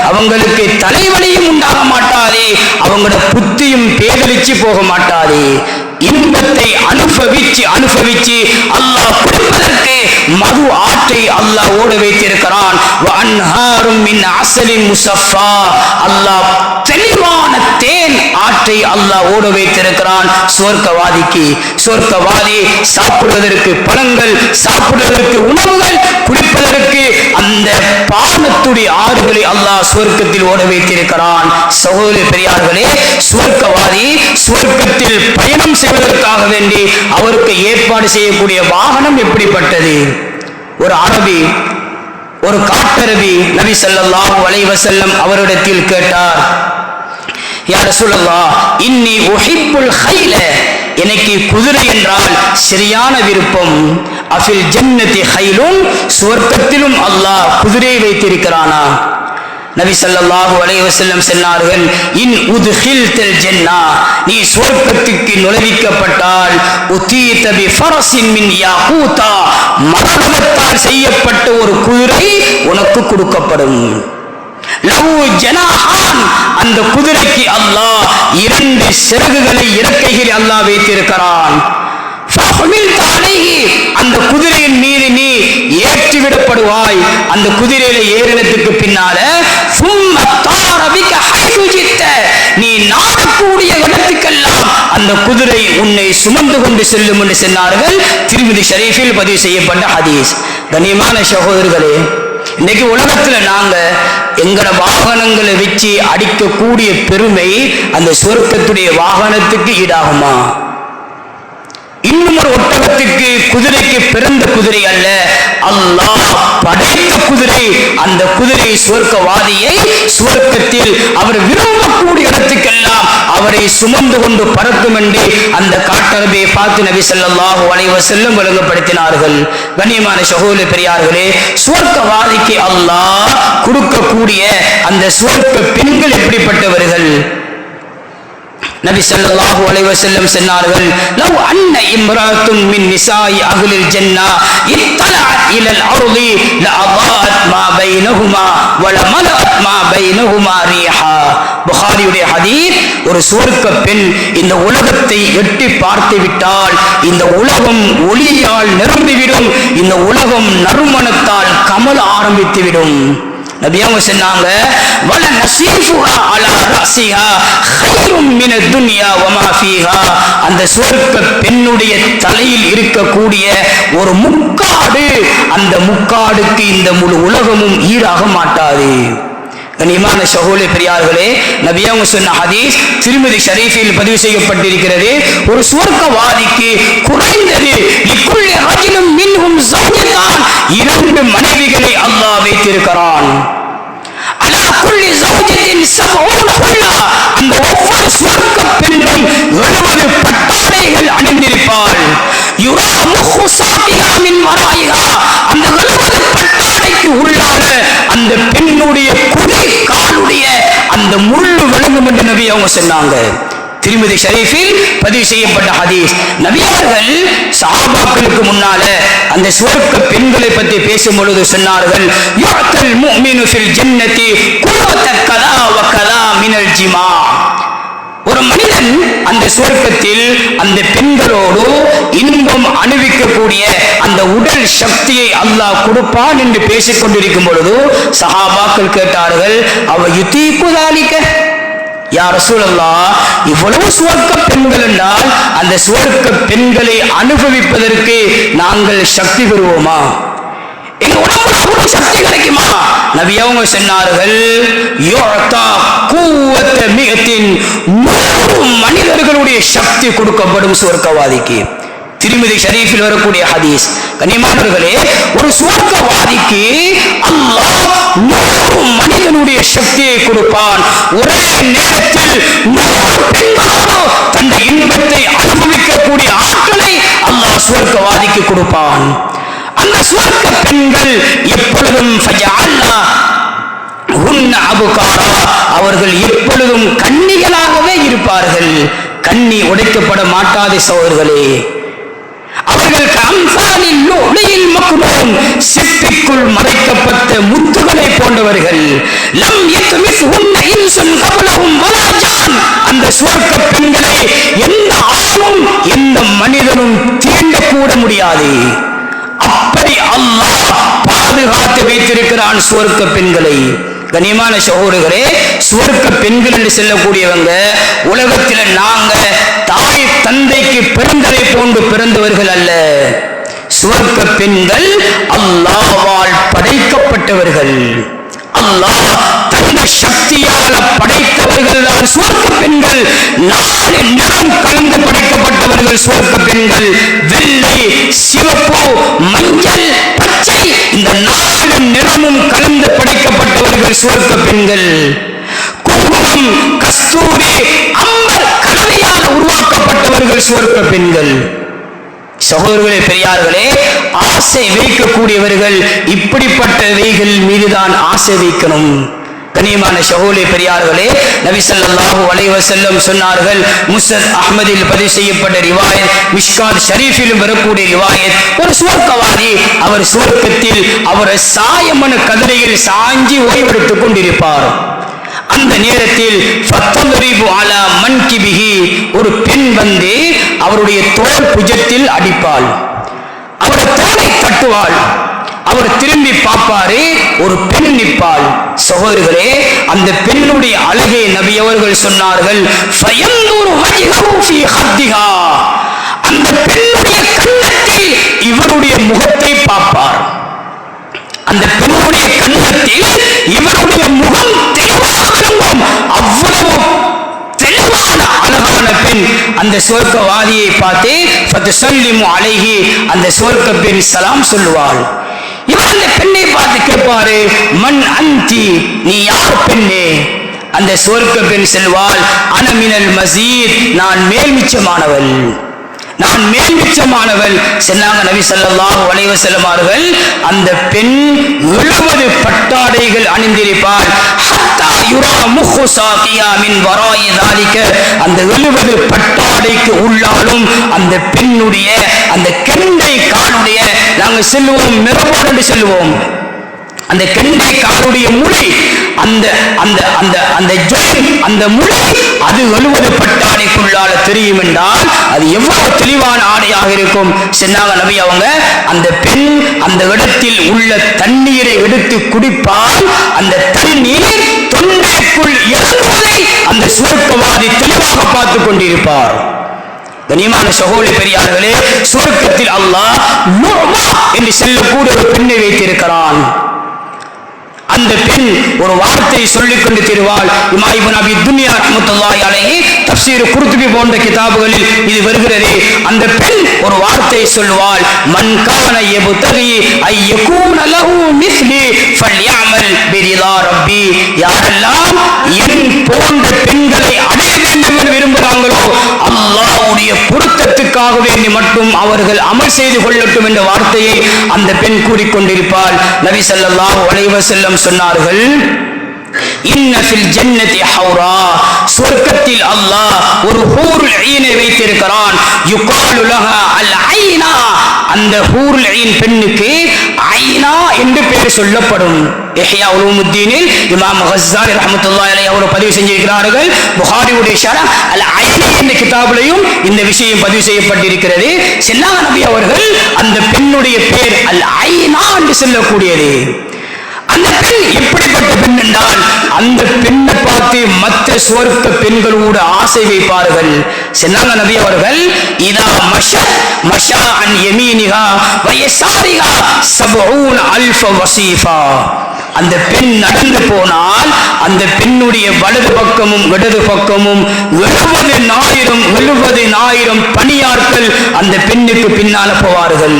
அவங்களுக்கு தலைவலியும் உண்டாக மாட்டாது, அவங்களோட புத்தியும் பேதலிச்சு போக மாட்டாது. இன்பத்தை அனுபவிச்சு அல்லாஹ் குடிப்பதற்கு மது ஆற்றை அல்லாஹ் ஓட வைத்திருக்கிறான். வ அன்ஹாரும் மின் அஸலின் முஸஃபா, அல்லாஹ் தெளிவான தேன் ஆற்றை அல்லாஹ் ஓட வைத்திருக்கிறான் சுவர்க்கவாதிக்கு. சுவர்க்கவாதி சாப்பிடுவதற்கு பழங்கள், சாப்பிடுவதற்கு உணவுகள், குடிப்பதற்கு அந்த பானத்துடைய ஆறுகளை அல்லாஹ் சுவர்க்கத்தில் ஓட வைத்திருக்கிறான். சகோதர பெரியார்களே, சுவர்க்கவாதி சுவர்க்கத்தில் பயணம் செய்வதற்காக வேண்டி அவருக்கு ஏற்பாடு செய்யக்கூடிய வாகனம் எப்படிப்பட்டது? ஒரு அரபி, ஒரு காட்டரபி நபி ஸல்லல்லாஹு அலைஹி வஸல்லம் அவரிடத்தில் கேட்டார், யா ரசூலல்லாஹ், இன்னி உஹிப்புல் கைல, எனக்கு குதிரை என்றால் சரியான விருப்பம். அஃபில் ஜன்னதி கைலுன், சுவர்க்கத்திலும் அல்லாஹ் குதிரை வைத்திருக்கிறானா? நபி ஸல்லல்லாஹு அலைஹி வஸல்லம் சொன்னார்கள், இன் உத்கில்தல் ஜன்னா, நீ சுவர்க்கத்துக்கு நுழைவிக்கப்பட்டால், உதீத பி ஃபரஸின் மின் யாகூதா, மரகதத்தால் செய்யப்பட்ட ஒரு குதிரை உனக்கு கொடுக்கப்படும். லஹு ஜனாஹான், அந்த குதிரைக்கு அல்லாஹ் 2 சிறகுகளை, இறக்கைகளை அல்லாஹ் வைத்திருக்கிறான். ஃபஹ்மில் அலைஹி, அந்த குதிரையின் மீது நீ ஏற்றிவிடப்படுவாய். அந்த குதிரையில ஏறினதுக்கு பின்னால நீ நாடக்கூடிய இடத்துக்கெல்லாம் அந்த குதிரை உன்னை சுமந்து கொண்டு செல்லும் என்று சொன்னார்கள். திருமிதி ஷரீஃபில் பதிவு செய்யப்பட்ட ஹதீஸ். கண்ணியமான சகோதரர்களே, இன்னைக்கு உலகத்துல நாங்க எங்கட வாகனங்களை வச்சு அடிக்கக்கூடிய பெருமை அந்த சொர்க்கத்துடைய வாகனத்துக்கு ஈடாகுமா? இன்னும் ஒரு ஒட்டகத்துக்கு குதிரைக்கு பிறந்த குதிரை அல்ல, அல்லாஹ் படைத்த குதிரை. அந்த குதிரை சுவர்க்கவாதியை சுவர்க்கத்தில் அவர் விரும்பக்கூடிய இடத்துக்கெல்லாம் அவரை சுமந்து கொண்டு பறக்கும் என்று அந்த காட்டரபியை பார்த்து நபி ஸல்லல்லாஹு அலைஹி வஸல்லம் விளங்கப்படுத்தினார்கள். கண்ணியமான சகோதர பெரியார்களே, சுவர்க்கவாதிக்கு அல்லாஹ் கொடுக்கக்கூடிய அந்த சுவர்க்க பெண்கள் எப்படிப்பட்டவர்கள்? நபி ஸல்லல்லாஹு அலைஹி வஸல்லம் சொன்னார்கள், லவ் அன்ன இம்ராத்துன் மின் நிசாஇ அஹ்லில் ஜன்னah இத்தலஅத் இலல் அர்தி லஅதாத் மா பைனஹுமா வலமலஅத் மா பைனஹுமா ரீஹா. புகாரியுடைய ஹதீஸ். ஒரு சுவர்க்க பெண் இந்த உலகத்தை எட்டி பார்த்து விட்டால் இந்த உலகம் ஒளியால் நிரம்பிவிடும், இந்த உலகம் நறுமணத்தால் கமல ஆரம்பித்துவிடும். நபியாங்க சொன்னாங்க, வல நஸீஃபுஹா அலா ரஸிஹா கைரும் மினத் துன்யா வமா ஃபீஹா. அந்த சுவர்க்க பெண்ணுடைய தலையில் இருக்கக்கூடிய ஒரு முக்காடு, அந்த முக்காடுக்கு இந்த முழு உலகமும் ஈடாக மாட்டாது. கண்ணியமான சகோதர பெரியார்களே, நபியாங்க சொன்ன ஹதீஸ் திருமிதி ஷரீஃபில் பதிவு செய்யப்பட்டிருக்கிறது. ஒரு சுவர்க்கவாதிக்கு குறைந்தது லிக்குல்லி ரஜுலின் மின்ஹும் ஸௌஜதான், 2 மனைவிகளை அல்லாஹ் வைத்திருக்கிறான். அலா குல்லி ஸௌஜத்தின் 70 குல்லா. அந்த ஒவ்வொரு சுவர்க்க பெண்ணும் 70 பட்டாடைகள் அணிந்திருப்பாள். யுரா முஹு சாபிஹா மின் வராயிஹா. அந்த 70 பட்டாடைக்கு உள்ளாக அந்த பெண்ணுடைய குடி காலுடைய அந்த முள்ளு விளங்கும் என்று நபி அவங்க சொன்னாங்க. திருமிதி ஷரீஃபில் பதிவு செய்யப்பட்ட ஹதீஸ். நபி அவர்கள் சஹாபாக்களுக்கு முன்னால அந்த சுவர்க்க பெண்களை பற்றி பேசும் பொழுது சொன்னார்கள், யுஅத்தல் முஃமினு ஃபில் ஜன்னதி குவத கதா வ கதா மினல் ஜிமா. ஒரு மனிதன் அந்த சுவர்க்கத்தில் அந்த பெண்களோடு இன்பம் அனுபவிக்கக்கூடிய அந்த உடல் சக்தியை அல்லாஹ் கொடுப்பான் என்று பேசிக் கொண்டிருக்கும் பொழுது சஹாபாக்கள் கேட்டார்கள், அவ யுதீகுதாலிக யா ரசூலல்லாஹ், இவ்வளவு சுவர்க்க பெண்கள் என்றால் அந்த சுவர்க்க பெண்களை அனுபவிப்பதற்கு நாங்கள் சக்தி பெறுவோமா? எங்க உடம்புல அவ்வளவு சக்தி கிடைக்குமா? நபி அவங்க சொன்னார்கள், யுஅதா குவத மிஅத்தின், 100 மனிதர்களுடைய சக்தி கொடுக்கப்படும் சுவர்க்கவாதிக்கு. திருமிதி ஷரீஃபில் வரக்கூடிய ஹதீஸ். கண்ணியமானவர்களே, ஒரு சுவர்க்கவாதிக்கு அல்லாஹ் 100 மனிதனுடைய சக்தியை கொடுப்பான். ஒரே நேரத்தில் 100 பெண்களோடு தன் இன்பத்தை அனுபவிக்கக்கூடிய ஆற்றலை அல்லாஹ் சுவர்க்கவாதிக்கு கொடுப்பான். அந்த சுவர்க்க பெண்கள் எப்பொழுதும் அவர்கள் எப்பொழுதும் கன்னிகளாகவே இருப்பார்கள். கன்னி உடைக்கப்பட மாட்டாத சகோதரர்களே. அவர்கள் சிப்பிக்குள் மறைக்கப்பட்ட முத்துகளை போன்றவர்கள். அந்த சுவர்க்க பெண்களை எந்த ஆணும் எந்த மனிதனும் தீண்டக்கூட முடியாது. அப்படி அல்லாஹ் பாதுகாத்து வைத்திருக்கிறான் சுவர்க்க பெண்களை. கண்ணியமான சகோதரர்களே, சுவர்க்க பெண்கள் என்று செல்லக்கூடியவங்க உலகத்தில் நாங்க தாய் தந்தைக்கு பிறந்ததை போன்று பிறந்தவர்கள் அல்ல. சுவர்க்க பெண்கள் அல்லாஹ்வால் படைக்கப்பட்டவர்கள். அல்லாஹ் தந்த சக்தியால் படைத்தவர்கள் தான் சுவர்க்க பெண்கள். 4 நிறம் கலந்து படைக்கப்பட்டவர்கள் சுவர்க்க பெண்கள். வெள்ளை, சிவப்பு, மஞ்சள், பச்சை, இந்த 4 நிறமும் கலந்து படைக்கப்பட்டவர்கள் சுவர்க்க பெண்கள். குங்குமம், கஸ்தூரி, அம்பர் கலவையால் உருவாக்கப்பட்டவர்கள் சுவர்க்க பெண்கள். சகோதரர்களே, பெரியார்களே, ஆசை வைக்கக்கூடியவர்கள் இப்படிப்பட்டவைகள் மீதுதான் ஆசை வைக்கணும். கண்ணியமான சகோதரர்களே, பெரியார்களே, நபி ஸல்லல்லாஹு அலைஹி வஸல்லம் சொன்னார்கள், முஸ்னத் அஹ்மதில் பதிவு செய்யப்பட்ட ரிவாயத், மிஷ்காத் ஷரீஃபிலும் வரக்கூடிய ரிவாயத், ஒரு சுவர்க்கவாதி அவர் சுவர்க்கத்தில் அவர் சாயமன கதிரையில் சாஞ்சி ஓய்வெடுத்துக் கொண்டிருப்பார். அந்த நேரத்தில் ஒரு பெண் வந்து அவருடைய தோள் புஜத்தில் அடிப்பாள். அவருடைய தோளை தட்டுவாள். அவர் திரும்பி பார்ப்பாரு, ஒரு பெண் நிற்பாள். சகோதரர்களே, அந்த பெண்ணுடைய அழகை நபி அவர்கள் சொன்னார்கள், அந்த பெண்ணுடைய கன்னத்தில் இவருடைய முகத்தை பார்ப்பார். அந்த பெண்ணுடைய கன்னத்தில் இவருடைய முகம் தெளிவாகும். அவ்வளவு தெளிவான அழகான பெண். அந்த சொர்க்கவாதியை பார்த்து ஃபத்ஸல்லிமு அலைஹி, அந்த சொர்க்க பெண் சலாம் சொல்லுவாள். இவர் அந்த பெண்ணை பார்த்து கேட்பாரு, மன் அன்தி, நீ யார் பெண்ணே? அந்த சொர்க்க பெண் செல்வாள், அன மினல் மஸீத், நான் மேல்மிச்சமானவள், நான் மேல்மிச்சமானவள். சொன்னாங்க நபி ஸல்லல்லாஹு அலைஹி வஸல்லம் அவர்கள், அந்த பெண் 70 பட்டாடைகள் அணிந்திருப்பாள். ஹத்தா யுரா முஹு சாகியா மின் வராயி ذلك, அந்த 70 பட்டாடைக்கு உள்ளாலும் அந்த பெண்ணுடைய அந்த கெண்டை காலுடைய, நாங்கள் செல்வோம் மிரபோடு செல்வோம், அந்த கெண்டை காலுடைய முடி, அந்த அந்த அந்த அந்த அந்த முடி அது 70 பட்டாடைக்குள்ளால தெரியும் என்றால் அது எவ்வளவு தெளிவான ஆடையாக இருக்கும். சொன்னாங்க நபி அவங்க, அந்த பெண் அந்த இடத்தில் உள்ள தண்ணீரை எடுத்து குடிப்பால் அந்த தண்ணீர் தொண்டைக்குள் இறங்குவதை அந்த சுருக்கவாதி தெளிவாக பார்த்து கொண்டிருப்பார். கனிமான சகோதரி பெரியார்களே, சுருக்கத்தில் அல்லாஹ் நுஅமா என்று சொல்லக்கூடிய ஒரு பெண்ணை வைத்திருக்கிறான். அந்த பெண் ஒரு வார்த்தையை சொல்லிக் கொண்டு திருவாள். இமாம் இப்னு அபி துன்யா ரஹ்மத்துல்லாஹி அலைஹி தஃப்சீர் குர்துபி போன்ற கிதாபுகளில் இது வருகிறது. அந்த பெண் ஒரு வார்த்தையை சொல்வாள், மன் கான யப்தகி ஐ யகூன லஹு மிஸ்லி ஃபல்யஅமல் பிரிதா ரப்பி, யாரெல்லாம் என் போன்ற பெண்களை அடைய வேண்டும் என்று விரும்புகிறாங்களோ அல்லாஹ்வுடைய பொருத்தத்துக்காக வேண்டி மட்டும் அவர்கள் அமல் செய்து கொள்ளட்டும் என்ற வார்த்தையை அந்த பெண் கூறிக்கொண்டிருப்பாள். நபி ஸல்லல்லாஹு அலைஹி வஸல்லம் சொன்னார்கள், இன்ன ஃபில் ஜன்னதி ஹௌரா, சொர்க்கத்தில் அல்லாஹ் ஒரு ஹூருல் ஈனை வைத்திருக்கிறான். யுகாலு லஹா அல் ஐனா, அந்த ஹூருல் ஈன் பெண்ணுக்கு ஐனா என்று பெயர் சொல்லப்படும். இஹ்யா உலூமுத்தீனில் இமாம் கஸ்ஸாலி ரஹ்மத்துல்லாஹி அலைஹி அவர் பதிவு செஞ்சிருக்கிறார்கள். புகாரியுடைய ஷரஹ் அல் ஐனி என்ற கிதாபிலையும் இந்த விஷயம் பதிவு செய்யப்பட்டிருக்கிறது. ஸல்லல்லாஹு நபி அவர்கள் அந்த பெண்ணுடைய பெயர் அல் ஐனா என்று சொல்லக்கூடியது. அந்த பெண் எப்படிப்பட்ட பெண் என்றால், அந்த பெண்ணை பார்த்து மற்ற சுவர்க்க பெண்களோடு ஆசை வைப்பார்கள். சொன்னாங்க நபி அவர்கள், இதா மஷா அன் யமீனிஹா வ யஸாரிஹா 70000 வஸீஃபா, அந்த பெண் நடந்து போனால் அந்த பெண்ணுடைய வலது பக்கமும் இடது பக்கமும் 70,000 பணியாட்கள் அந்த பெண்ணுக்கு பின்னால போவார்கள்.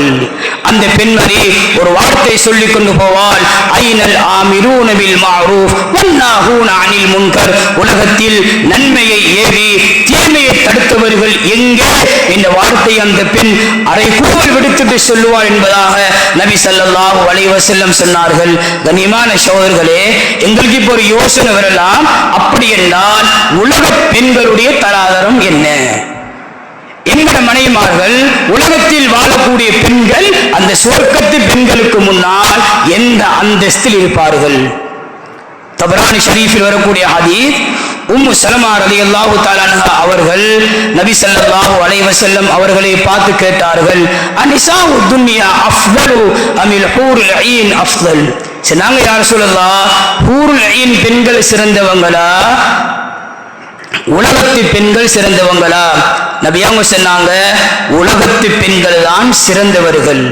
அந்த பெண்மணி ஒரு வார்த்தை சொல்லிக் கொண்டு போவாள், ஐனல் ஆமிரூன பில் மஅரூஃப் வன்னாஹூன அனில் முன்கர், உலகத்தில் நன்மையை ஏவி தீமையை தடுத்தவர்கள் எங்கே என்ற வார்த்தை அந்த பெண் அரைக்கூவல் விடுத்துட்டு சொல்லுவாள் என்பதாக நபி ஸல்லல்லாஹு அலைஹி வஸல்லம் சொன்னார்கள். கனிமான சகோதரர்களே, எங்களுக்கு இப்போ ஒரு யோசனை வரலாம், அப்படி என்றால் உலக பெண்களுடைய தராதரம் என்ன? எங்கட மனைவிமார்கள், உலகத்தில் வாழக்கூடிய பெண்கள் அந்த சொர்க்கத்து பெண்களுக்கு முன்னால் எந்த அந்தஸ்தில் இருப்பார்கள்? தபரானி ஷரீஃபில் வரக்கூடிய ஹதீஸ், உம்மு சலமா ரலியல்லாஹு தஆலா அன்ஹா அவர்கள் நபி ஸல்லல்லாஹு அலைஹி வஸல்லம் அவர்களை பார்த்து கேட்டார்கள், அனிசாஉ துன்யா அஃதலு அமில் ஹூருல் ஈன் அஃதல்? சொன்னாங்க, யா ரசூலல்லாஹ், ஹூருல் ஈன் பெண்கள் சிறந்தவங்களா, உலகத்து பெண்கள் சிறந்தவங்களா? நபி அவங்க சொன்னாங்க, உலகத்து பெண்கள் தான் சிறந்தவர்கள்.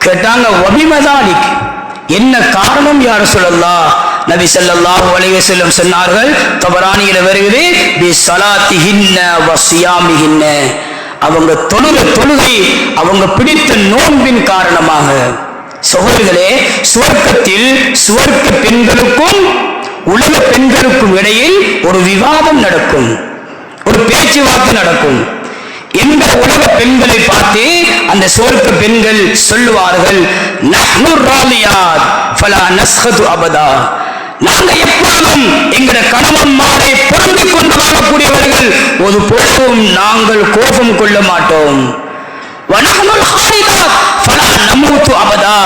கேட்டாங்க, வபிமதாலிக், என்ன காரணம் யா ரசூலல்லாஹ்? நபி ஸல்லல்லாஹு அலைஹி வஸல்லம் சொன்னார்கள், தபரானியில வருகிறது, பி ஸலாத்திஹின்ன வ ஸியாமிஹின்ன, அவங்க தொழுகை அவங்க பிடித்த நோன்பின் காரணமாக. சகோதரர்களே, சுவர்க்கத்தில் சுவர்க்க பெண்களுக்கும் உலக பெண்களுக்கும் இடையில் ஒரு விவாதம் நடக்கும், ஒரு பேச்சுவார்த்தை நடக்கும். எந்த உலக பெண்களை பார்த்து அந்த சுவர்க்க பெண்கள் சொல்லுவார்கள், நஹ்னு ராலியாத் ஃபலா நஸ்ஹது அபதா, நாங்க எப்பொழுதும் எங்கட கணவன்மாரை பொருந்திக் கொண்டு வாழக்கூடியவர்கள், ஒரு பொழுதும் நாங்கள் கோபம் கொள்ள மாட்டோம். வனஹ்னுல் ஹாலிதாத் ஃபலா நமூது அபதா,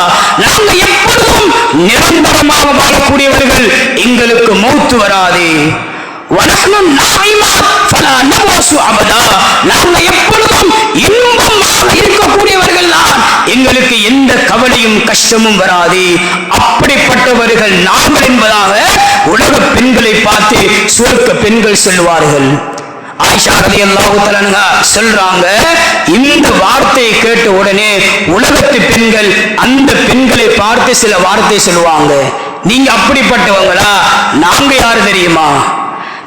நாங்க எப்பொழுதும் நிரந்தரமாக வாழக்கூடியவர்கள், எங்களுக்கு மௌத்து வராது. வனஹ்னுன் நாயிமாத் ஃபலா நமூசு அபதா, நாங்க எப்பொழுதும் இன்பமாக இருக்கக்கூடியவர்கள் தான், எங்களுக்கு எந்த கவலையும் வறுமையும் கஷ்டமும் வராது. அப்படிப்பட்டவர்கள் நாங்கள் என்பதாக உலக பெண்களை பார்த்து சுவர்க்க பெண்கள் சொல்வார்கள். ஆயிஷா ரலியல்லாஹு தஆலா அன்ஹா சொல்றாங்க, இந்த வார்த்தையை கேட்ட உடனே உலகத்து பெண்கள் அந்த பெண்களை பார்த்து சில வார்த்தை சொல்லுவாங்க. நீங்க அப்படிப்பட்டவங்களா? நாங்க யாரு தெரியுமா?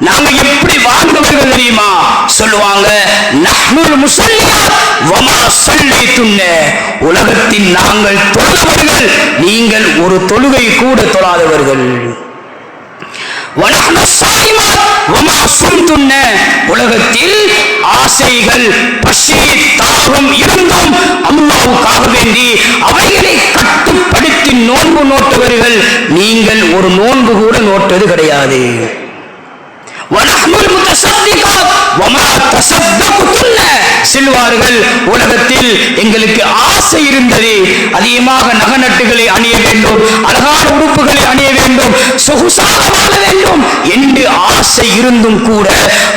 நாங்க எப்படி வாழ்ந்தவர்கள் தெரியுமா? சொல்லுவாங்க, நஹ்னுல் முஸல்லியாத் வமா ஸல்லைத்துன்ன, உலகத்தில் நாங்கள் தொழுதவர்கள், நீங்கள் ஒரு தொழுகை கூட தொழாதவர்கள். உலகத்தில் ஆசைகள் பசி தாகம் இருந்தும் அல்லாஹ்வுக்காக வேண்டி அவைகளை கட்டுப்படுத்தி நோன்பு நோட்டவர்கள், நீங்கள் ஒரு நோன்பு கூட நோட்டது கிடையாது. செல்வார்கள், உலகத்தில் எங்களுக்கு ஆசை இருந்தது, அதிகமாக நகநட்டுகளை அணிய வேண்டும், அழகான உடுப்புகளை அணிய வேண்டும், சொகுசாக வாழ வேண்டும் என்று ஆசை இருந்தும் கூட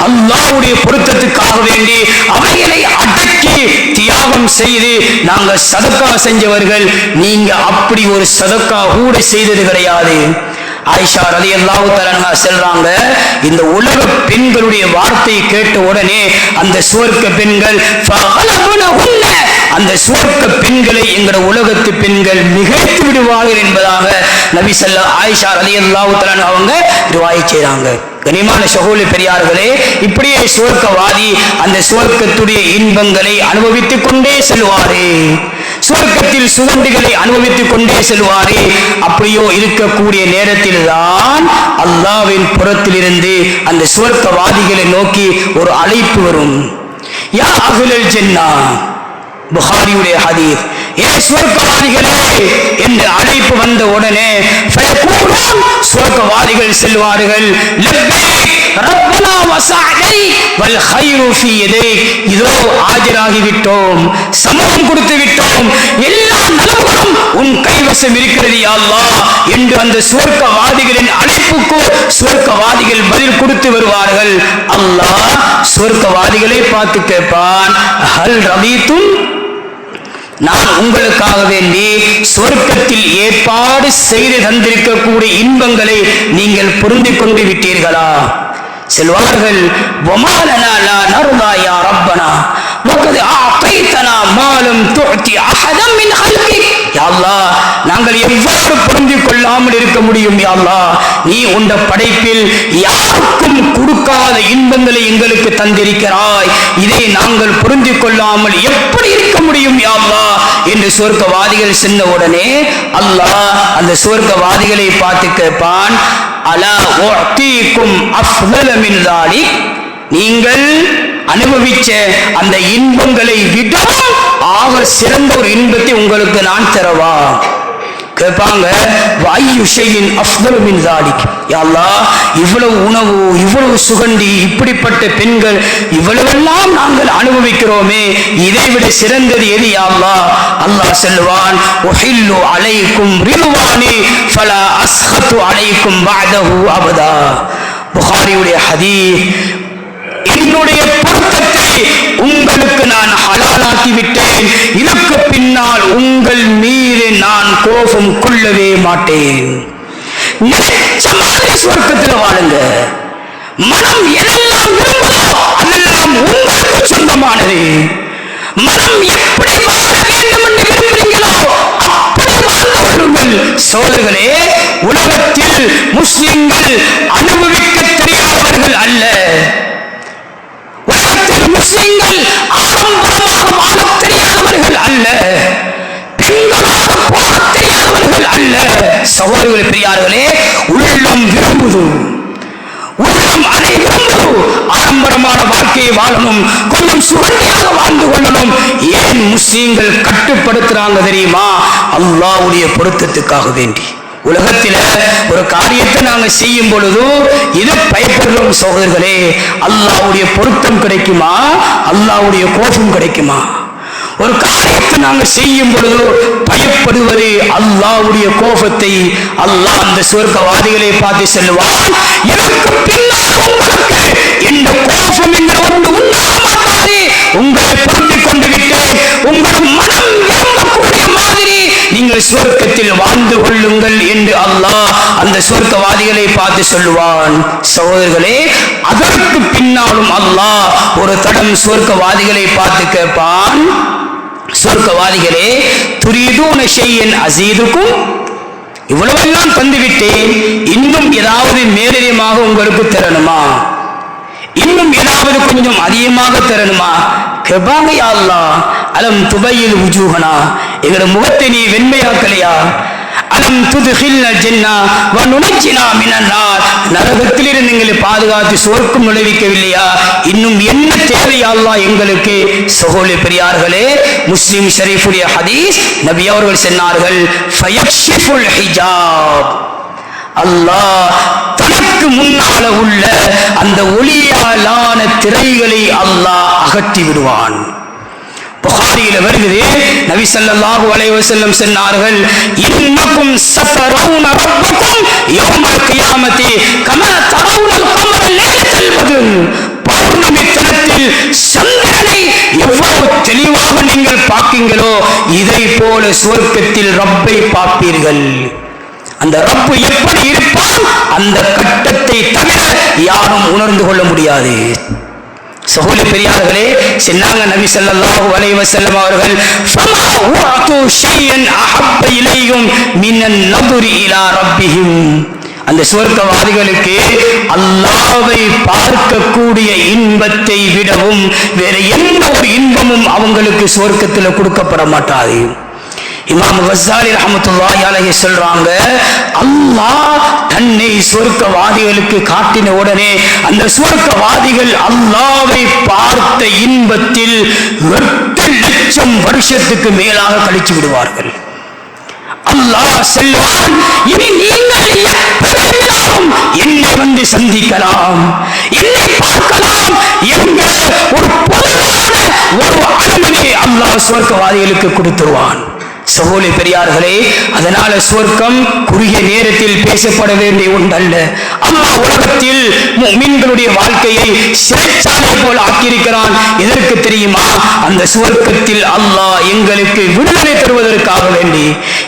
அல்லாஹ்வுடைய பொருத்தத்துக்காக வேண்டி அவைகளை அடக்கி தியாகம் செய்து நாங்கள் சதக்கா செஞ்சவர்கள். நீங்க அப்படி ஒரு சதக்கா கூட செய்தது கிடையாது. ஆயிஷா ரலியல்லாஹு தஆலா அன்ஹா சொல்றாங்க, இந்த உலக பெண்களுடைய வார்த்தையை கேட்ட உடனே அந்த சுவர்க்க பெண்கள் அந்த சுவர்க்க பெண்களை எங்கட உலகத்து பெண்கள் மிகைத்து விடுவார்கள் என்பதாக நபி ஸல்லல்லாஹு ஆயிஷா ரலியல்லாஹு தஆலா அன்ஹா அவங்க ரிவாயத் செய்றாங்க. கனிமான சகோதர பெரியார்களே, இப்படியே சுவர்க்கவாதி அந்த சுவர்க்கத்துடைய இன்பங்களை அனுபவித்துக் கொண்டே செல்வாரே, சுவர்க்கத்தில் சுகண்டிகளை அனுபவித்துக் கொண்டே செல்வாரே. அப்படியோ இருக்கக்கூடிய நேரத்தில் தான் அல்லாஹ்வின் புறத்திலிருந்து அந்த சுவர்க்கவாதிகளை நோக்கி ஒரு அழைப்பு வரும். யா அஹ்லல் ஜன்னா, புகாரியுடைய ஹதீஸ், ஏ சுவர்க்கவாதிகளே என்று அழைப்பு வந்த உடனே சுவர்க்கவாதிகள் செல்வார்கள், ரப்பனா வஸஅதை வல் கைரு ஃபீ யதைக், இதோ ஆஜராகிவிட்டோம், சமூகம் கொடுத்து விட்டோம், எல்லா நலவுகளும் உன் கைவசம் இருக்கிறது யா அல்லாஹ் என்று அந்த சுவர்க்கவாதிகளின் அழைப்புக்கு சுவர்க்கவாதிகள் பதில் கொடுத்து வருவார்கள். அல்லாஹ் சுவர்க்கவாதிகளை பார்த்து கேட்பான், ஹல் ரபீதும், நான் உங்களுக்காக வேண்டி சொர்க்கத்தில் ஏற்பாடு செய்து தந்திருக்கக்கூடிய இன்பங்களை நீங்கள் பொருந்திக் கொண்டு விட்டீர்களா? செல்வார்கள், வமாலனா லா நர்தா யா ரப்பனா வகத் ஆதைதனா மா லம் துஅதி அஹதம் மின் ஹல்கிக், யா அல்லாஹ் நாங்கள் எவ்வாறு பொருந்திக் கொள்ளாமல் இருக்க முடியும்? யா அல்லாஹ், நீ உண்ட படைப்பில் யாருக்கும் கொடுக்காத இன்பங்களை எங்களுக்கு தந்திருக்கிறாய், இதை நாங்கள் பொருந்திக் கொள்ளாமல் எப்படி இருக்க முடியும் யா அல்லாஹ் என்று சுவர்க்கவாதிகள் சொன்ன உடனே அல்லாஹ் அந்த சுவர்க்கவாதிகளை பார்த்து கேட்பான், அலா உஅதீகும் அஃதல மின் ஸாலிக், நீங்கள் அனுபவிச்ச அந்த இன்பங்களை விட ஆக சிறந்த ஒரு இன்பத்தை உங்களுக்கு நான் தரவா? கேட்பாங்க, வாயு ஷைஇன் அஃதலு மின் ஸாலிக், யா அல்லாஹ் இவ்வளவு உணவு, இவ்வளவு சுகண்டி, இப்படிப்பட்ட பெண்கள், இவ்வளவெல்லாம் நாங்கள் அனுபவிக்கிறோமே, இதைவிட சிறந்தது எது யா அல்லாஹ்? அல்லாஹ் சொல்லுவான், உஹில்லு அலைக்கும் ரிதுவானி ஃபலா அஸ்ஹது அலைக்கும் பஅதஹு அபதா. புகாரியுடைய ஹதீஸ், என்னுடைய பொருத்தத்தை உங்களுக்கு நான் ஹலாலாக்கி விட்டேன், இதற்கு பின்னால் உங்கள் மீது நான் கோபம் கொள்ளவே மாட்டேன். சொர்க்கத்தில் வாழுங்க, மனம் எதெல்லாம் விரும்புதோ அதெல்லாம் உங்களுக்கு சொந்தமானது. மனம் எப்படி வாழ வேண்டும் என்று விரும்புகிறீங்களோ அப்படி வாழ்ந்தவர்கள். சோதர்களே, உலகத்தில் முஸ்லிம்கள் அனுபவிக்க தெரியாதவர்கள் அல்ல, முஸ்லிம்கள் ஆடம்பரமாக வாழ தெரியாதவர்கள் அல்ல, பெண்களாக போக தெரியாதவர்கள் அல்ல. சகோதரர்களே, பெரியார்களே, உள்ளம் விரும்புது, உள்ளம் அதை விரும்புது, ஆடம்பரமான வாழ்க்கையை வாழணும், கொஞ்சம் சுகண்டியாக வாழ்ந்து கொள்ளணும். ஏன் முஸ்லிம்கள் கட்டுப்படுத்துறாங்க தெரியுமா? அல்லாஹ்வுடைய பொருத்தத்துக்காக வேண்டி. உலகத்தில ஒரு காரியத்தை நாங்கள் செய்யும் பொழுது இது பயப்படுறோம் சகோதரர்களே, அல்லாஹ்வுடைய பொருத்தம் கிடைக்குமா, அல்லாஹ்வுடைய கோபம் கிடைக்குமா? ஒரு காரியத்தை நாங்கள் செய்யும் பொழுது பயப்படுவது அல்லாஹ்வுடைய கோபத்தை. அல்லாஹ் அந்த சுவர்க்கவாதிகளை பார்த்து சொல்லுவான், எனக்கு பின்னால் உங்களுக்கு எந்த கோபம் என்ற ஒன்று உண்டாக மாட்டாது, உங்களை பொருந்திக் கொண்டு விட்டேன், உங்கள் மனம் விரும்பக்கூடிய மாதிரி நீங்க நீங்கள் சுவர்க்கத்தில் வாழ்ந்து கொள்ளுங்கள் என்று அல்லாஹ் அந்த சுவர்க்கவாதிகளை பார்த்து சொல்லுவான். சகோதரர்களே, அதற்கு பின்னாலும் அல்லாஹ் ஒரு தடம் சுவர்க்கவாதிகளை பார்த்து கேட்பான், சுவர்க்கவாதிகளே, துரிதூன ஷையன் அஸீதுக்கும், இவ்வளவெல்லாம் தந்துவிட்டேன், இன்னும் ஏதாவது மேலதிகமாக உங்களுக்கு தரணுமா? இன்னும் ஏதாவது கொஞ்சம் அதிகமாக தரணுமா? கேட்பாங்க. யா அல்லாஹ், அலம் துபையில் உஜூஹனா, எங்களோட முகத்தை நீ வெண்மையாக்கலையா? அலம் துத்ஹில்னா ஜன்னா வ நுனஜ்ஜினா மினன் நார், நரகத்திலிருந்து எங்களை பாதுகாத்து சுவர்க்கம் நுழைவிக்கவில்லையா? இன்னும் என்ன தேவை யா அல்லாஹ் எங்களுக்கு? சகோதர பெரியார்களே, முஸ்லிம் ஷரீஃபுடைய ஹதீஸ், நபி அவர்கள் சொன்னார்கள், ஃபயக்ஷிஃபுல் ஹிஜாப், அல்லாஹ் தனக்கு முன்னால உள்ள அந்த ஒளியாலான திரைகளை அல்லாஹ் அகற்றி விடுவான். புகாரியில வருகிறது, நபி ஸல்லல்லாஹு அலைஹி வஸல்லம் சொன்னார்கள், இன்னக்கும் சதரவுன ரப்பக்கும் யௌமல் கியாமத்தி கமா தரவுனல் கமர லைலத்துல் பத்ர், பௌர்ணமி தினத்தில் சந்திரனை எவ்வளவு தெளிவாக நீங்கள் பார்க்கீங்களோ இதை போல சுவர்க்கத்தில் ரப்பை பார்ப்பீர்கள். அந்த ரப்பு எப்படி இருப்பான், அந்த கட்டத்தை தவிர யாரும் உணர்ந்து கொள்ள முடியாது. சகோதர பெரியார்களே, சொன்னாங்க நபி ஸல்லல்லாஹு அலைஹி வஸல்லம் அவர்கள், ஃபமா உஅது ஷையன் அஹப்ப இலைஹிம் மினன் நதுரி இலா ரப்பிஹிம், அந்த சுவர்க்கவாதிகளுக்கு அல்லாஹ்வை பார்க்கக்கூடிய இன்பத்தை விடவும் வேற எந்த ஒரு இன்பமும் அவங்களுக்கு சுவர்க்கத்தில் கொடுக்கப்பட மாட்டாது. இமாம் கஸ்ஸாலி ரஹ்மத்துல்லாஹி அலைஹி சொல்றாங்க, அல்லாஹ் தன்னை சுவர்க்கவாதிகளுக்கு காட்டின உடனே அந்த சுவர்க்கவாதிகள் அல்லாஹ்வை பார்த்த இன்பத்தில் 8 லட்சம் வருஷத்துக்கு மேலாக கழிச்சு விடுவார்கள். அல்லாஹ் சொல்வான், இனி நீங்கள் எப்பொழுதும் என்னை வந்து சந்திக்கலாம், என்னை பார்க்கலாம் என்ற ஒரு பொதுவான ஒரு அனுமதியை அல்லாஹ் சுவர்க்கவாதிகளுக்கு கொடுத்துருவான். சகோதர பெரியார்களே, அதனால சுவர்க்கம் குறுகிய நேரத்தில் பேசப்பட வேண்டிய ஒன்றல்ல. அல்லாஹ் உலகத்தில் முஃமின்களுடைய வாழ்க்கையை சிறைச்சாலை போல ஆக்கியிருக்கிறான். எதற்கு தெரியுமா? அந்த சுவர்க்கத்தில் அல்லாஹ் எங்களுக்கு விடுதலை தருவதற்காக வேண்டி.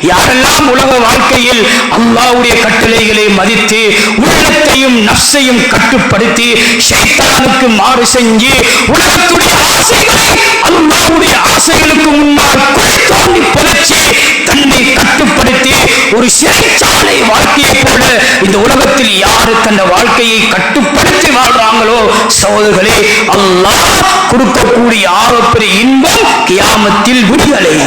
யாரெல்லாம் உலக வாழ்க்கையில் அல்லாஹ்வுடைய கட்டளைகளை மதித்து உள்ளத்தையும் நஃப்ஸையும் கட்டுப்படுத்தி ஷைத்தானுக்கு மாறு செஞ்சு உலகத்துடைய ஆசைகளை அல்லாஹ்வுடைய ஆசைகளுக்கு முன்னால் தோண்டி புதைச்சி தன்னை கட்டுப்படுத்தி ஒரு சிறைச்சாலை வாழ்க்கையை போல இந்த உலகத்தில் யாரு தன் வாழ்க்கையை கட்டுப்படுத்தி வாழ்றாங்களோ சகோதரர்களே, அல்லாஹ் கொடுக்கக்கூடிய ஆகப்பெரிய இன்பம் கியாமத்தில் விடுதலை.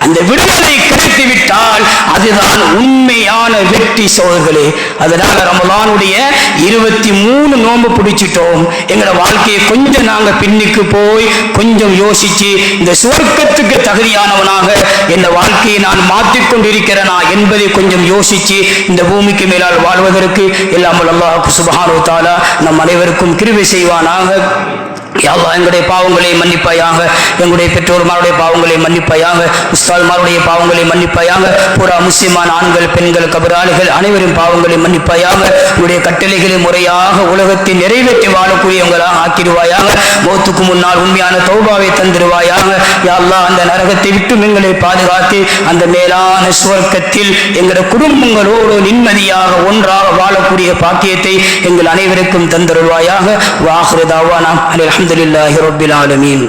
அந்த விடுதலை கிடைத்து விட்டால் அதுதான் உண்மையான வெற்றி சோதர்களே. அதனால ரமலானுடைய 23 நோன்பு பிடிச்சிட்டோம். எங்களோட வாழ்க்கையை கொஞ்சம் நாங்க பின்னுக்கு போய் கொஞ்சம் யோசிச்சு இந்த சுவர்க்கத்துக்கு தகுதியானவனாக என் வாழ்க்கையை நான் மாற்றிக்கொண்டிருக்கிறேனா என்பதை கொஞ்சம் யோசிச்சு இந்த பூமிக்கு மேலால் வாழ்வதற்கு எல்லாம் அல்லாஹ் சுப்ஹானஹு வ தஆலா நம் அனைவருக்கும் கிருபை செய்வானாக. யா அல்லாஹ், எங்களுடைய பாவங்களை மன்னிப்பாயாக, எங்களுடைய பெற்றோர்மாருடைய பாவங்களை மன்னிப்பாயாக, உஸ்தாத்மாருடைய பாவங்களை மன்னிப்பாயாக, பூரா முஸ்லிமான ஆண்கள் பெண்கள் கபராளிகள் அனைவரும் பாவங்களை மன்னிப்பாயாக. உங்களுடைய கட்டளைகளை முறையாக உலகத்தில் நிறைவேற்றி வாழக்கூடியவங்களாக ஆக்கிடுவாயாக. மௌத்துக்கு முன்னால் உண்மையான தௌபாவை தந்திருவாயாக. யா அல்லாஹ், அந்த நரகத்தை விட்டு எங்களை பாதுகாத்து அந்த மேலான சுவர்க்கத்தில் எங்களுடைய குடும்பங்களோடு நிம்மதியாக ஒன்றாக வாழக்கூடிய பாக்கியத்தை எங்கள் அனைவருக்கும் தந்திருவாயாக. வாஹிரு தஅவானா அல்ஹம்துலில்லாஹி ரப்பில் ஆலமீன்.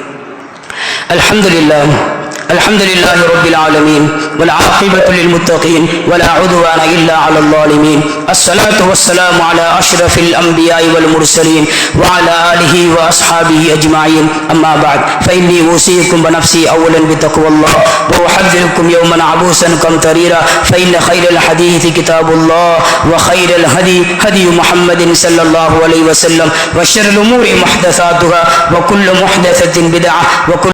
الحمد لله رب العالمين والعاقبة للمتقين ولا عدوان إلا على الظالمين. الصلاة والسلام على أشرف الأنبياء والمرسلين وعلى آله وأصحابه أجمعين. أما بعد فإني أوصيكم بنفسي أولا بتقوى الله وأحذركم يوما عبوسا قمطريرا فإن خير الحديث كتاب الله وخير الهدي هدي محمد صلى الله عليه وسلم وشر الأمور محدثاتها وكل محدثة بدعة وكل